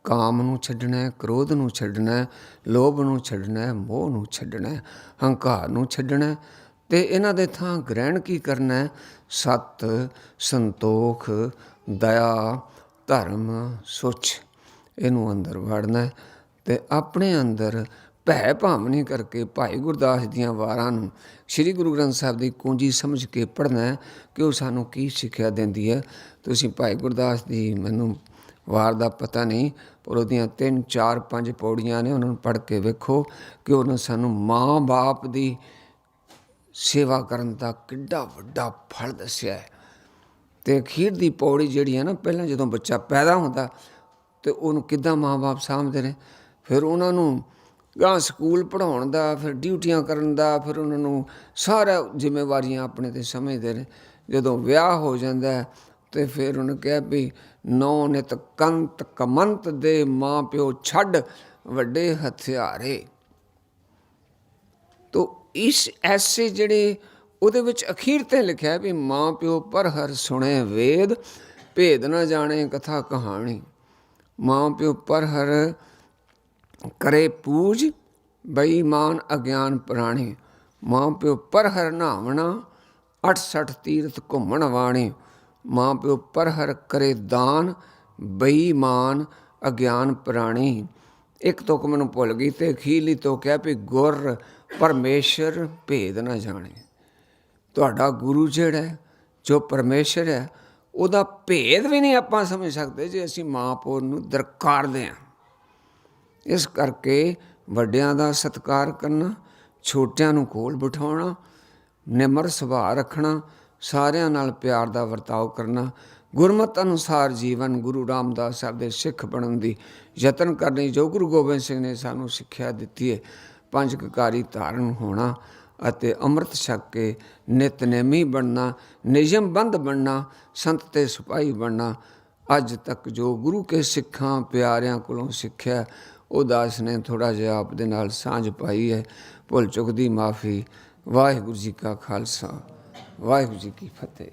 ਕਾਮ ਨੂੰ ਛੱਡਣਾ, ਕ੍ਰੋਧ ਨੂੰ ਛੱਡਣਾ, ਲੋਭ ਨੂੰ ਛੱਡਣਾ, ਮੋਹ ਨੂੰ ਛੱਡਣਾ, ਹੰਕਾਰ ਨੂੰ ਛੱਡਣਾ। ਅਤੇ ਇਹਨਾਂ ਦੇ ਥਾਂ ਗ੍ਰਹਿਣ ਕੀ ਕਰਨਾ? ਸਤ, ਸੰਤੋਖ, ਦਇਆ, ਧਰਮ, ਸੁਚ, ਇਹਨੂੰ ਅੰਦਰ ਵੜਨਾ। ਅਤੇ ਆਪਣੇ ਅੰਦਰ ਭੈ ਭਾਵਨੀ ਕਰਕੇ ਭਾਈ ਗੁਰਦਾਸ ਦੀਆਂ ਵਾਰਾਂ ਨੂੰ, ਸ਼੍ਰੀ ਗੁਰੂ ਗ੍ਰੰਥ ਸਾਹਿਬ ਦੀ ਕੁੰਜੀ ਸਮਝ ਕੇ ਪੜ੍ਹਨਾ ਕਿ ਉਹ ਸਾਨੂੰ ਕੀ ਸਿੱਖਿਆ ਦਿੰਦੀ ਹੈ। ਤੁਸੀਂ ਭਾਈ ਗੁਰਦਾਸ ਦੀ ਮੈਨੂੰ ਵਾਰ ਦਾ ਪਤਾ ਨਹੀਂ, ਪਰ ਉਹਦੀਆਂ 3-4-5 ਪੌੜੀਆਂ ਨੇ, ਉਹਨਾਂ ਨੂੰ ਪੜ੍ਹ ਕੇ ਵੇਖੋ ਕਿ ਉਹਨੇ ਸਾਨੂੰ ਮਾਂ ਬਾਪ ਦੀ ਸੇਵਾ ਕਰਨ ਦਾ ਕਿੱਡਾ ਵੱਡਾ ਫਲ ਦੱਸਿਆ ਹੈ। ਅਤੇ ਅਖੀਰ ਦੀ ਪੌੜੀ ਜਿਹੜੀ ਹੈ ਨਾ, ਪਹਿਲਾਂ ਜਦੋਂ ਬੱਚਾ ਪੈਦਾ ਹੁੰਦਾ ਅਤੇ ਉਹਨੂੰ ਕਿੱਦਾਂ ਮਾਂ ਬਾਪ ਸਾਂਭਦੇ ਨੇ, ਫਿਰ ਉਹਨਾਂ ਨੂੰ ਗਾਂ ਸਕੂਲ ਪੜ੍ਹਾਉਣ ਦਾ, ਫਿਰ ਡਿਊਟੀਆਂ ਕਰਨ ਦਾ, ਫਿਰ ਉਹਨਾਂ ਨੂੰ ਸਾਰਾ ਜ਼ਿੰਮੇਵਾਰੀਆਂ ਆਪਣੇ 'ਤੇ ਸਮਝਦੇ ਨੇ। ਜਦੋਂ ਵਿਆਹ ਹੋ ਜਾਂਦਾ ਅਤੇ ਫਿਰ ਉਹਨੇ ਕਿਹਾ ਵੀ ਨੌ ਨਿਤ ਕੰਤ ਕਮੰਤ ਦੇ, ਮਾਂ ਪਿਓ ਛੱਡ ਵੱਡੇ ਹਥਿਆਰੇ। ਤੋ ਇਸ ਐਸੇ ਜਿਹੜੇ ਉਹਦੇ ਵਿੱਚ ਅਖੀਰ 'ਤੇ ਲਿਖਿਆ ਵੀ ਮਾਂ ਪਿਓ ਪਰ ਹਰ ਸੁਣੇ ਵੇਦ, ਭੇਦ ਨਾ ਜਾਣੇ ਕਥਾ ਕਹਾਣੀ। ਮਾਂ ਪਿਓ ਪਰ ਹਰ ਕਰੇ ਪੂਜ, ਬੇਈਮਾਨ ਅਗਿਆਨ ਪ੍ਰਾਣੀ। ਮਾਂ ਪਿਓ ਪਰ ਹਰ ਨਹਾਵਣਾ, 68 ਤੀਰਥ ਘੁੰਮਣ ਵਾਣੇ। ਮਾਂ ਪਿਓ ਪਰ ਹਰ ਕਰੇ ਦਾਨ, ਬੇਈਮਾਨ ਅਗਿਆਨ ਪ੍ਰਾਣੀ। ਇੱਕ ਤੁਕ ਮੈਨੂੰ ਭੁੱਲ ਗਈ ਅਤੇ ਅਖੀਰਲੀ ਤੋਂ ਕਿਹਾ ਵੀ ਗੁਰ ਪਰਮੇਸ਼ਰ ਭੇਦ ਨਾ ਜਾਣੇ। ਤੁਹਾਡਾ ਗੁਰੂ ਜਿਹੜਾ ਜੋ ਪਰਮੇਸ਼ਰ ਹੈ, ਉਹਦਾ ਭੇਦ ਵੀ ਨਹੀਂ ਆਪਾਂ ਸਮਝ ਸਕਦੇ ਜੇ ਅਸੀਂ ਮਾਂ ਪਿਓ ਨੂੰ ਦਰਕਾਰਦੇ ਹਾਂ। ਇਸ ਕਰਕੇ ਵੱਡਿਆਂ ਦਾ ਸਤਿਕਾਰ ਕਰਨਾ, ਛੋਟਿਆਂ ਨੂੰ ਕੋਲ ਬਿਠਾਉਣਾ, ਨਿਮਰ ਸੁਭਾਅ ਰੱਖਣਾ, ਸਾਰਿਆਂ ਨਾਲ ਪਿਆਰ ਦਾ ਵਰਤਾਓ ਕਰਨਾ, ਗੁਰਮਤਿ ਅਨੁਸਾਰ ਜੀਵਨ, ਗੁਰੂ ਰਾਮਦਾਸ ਸਾਹਿਬ ਦੇ ਸਿੱਖ ਬਣਨ ਦੀ ਯਤਨ ਕਰਨੀ ਜੋ ਗੁਰੂ ਗੋਬਿੰਦ ਸਿੰਘ ਨੇ ਸਾਨੂੰ ਸਿੱਖਿਆ ਦਿੱਤੀ ਹੈ। 5 ਕਕਾਰੀ ਧਾਰਨ ਹੋਣਾ ਅਤੇ ਅੰਮ੍ਰਿਤ ਛਕ ਕੇ ਨਿਤਨੇਮੀ ਬਣਨਾ, ਨਿਯਮਬੰਧ ਬਣਨਾ, ਸੰਤ ਤੇ ਸਿਪਾਹੀ ਬਣਨਾ। ਅੱਜ ਤੱਕ ਜੋ ਗੁਰੂ ਕੇ ਸਿੱਖਾਂ ਪਿਆਰਿਆਂ ਕੋਲੋਂ ਸਿੱਖਿਆ, ਉਹ ਦਾਸ ਨੇ ਥੋੜ੍ਹਾ ਜਿਹਾ ਆਪ ਦੇ ਨਾਲ ਸਾਂਝ ਪਾਈ ਹੈ। ਭੁੱਲ ਚੁੱਕ ਦੀ ਮਾਫੀ। ਵਾਹਿਗੁਰੂ ਜੀ ਕਾ ਖਾਲਸਾ, ਵਾਹਿਗੁਰੂ ਜੀ ਕੀ ਫਤਿਹ।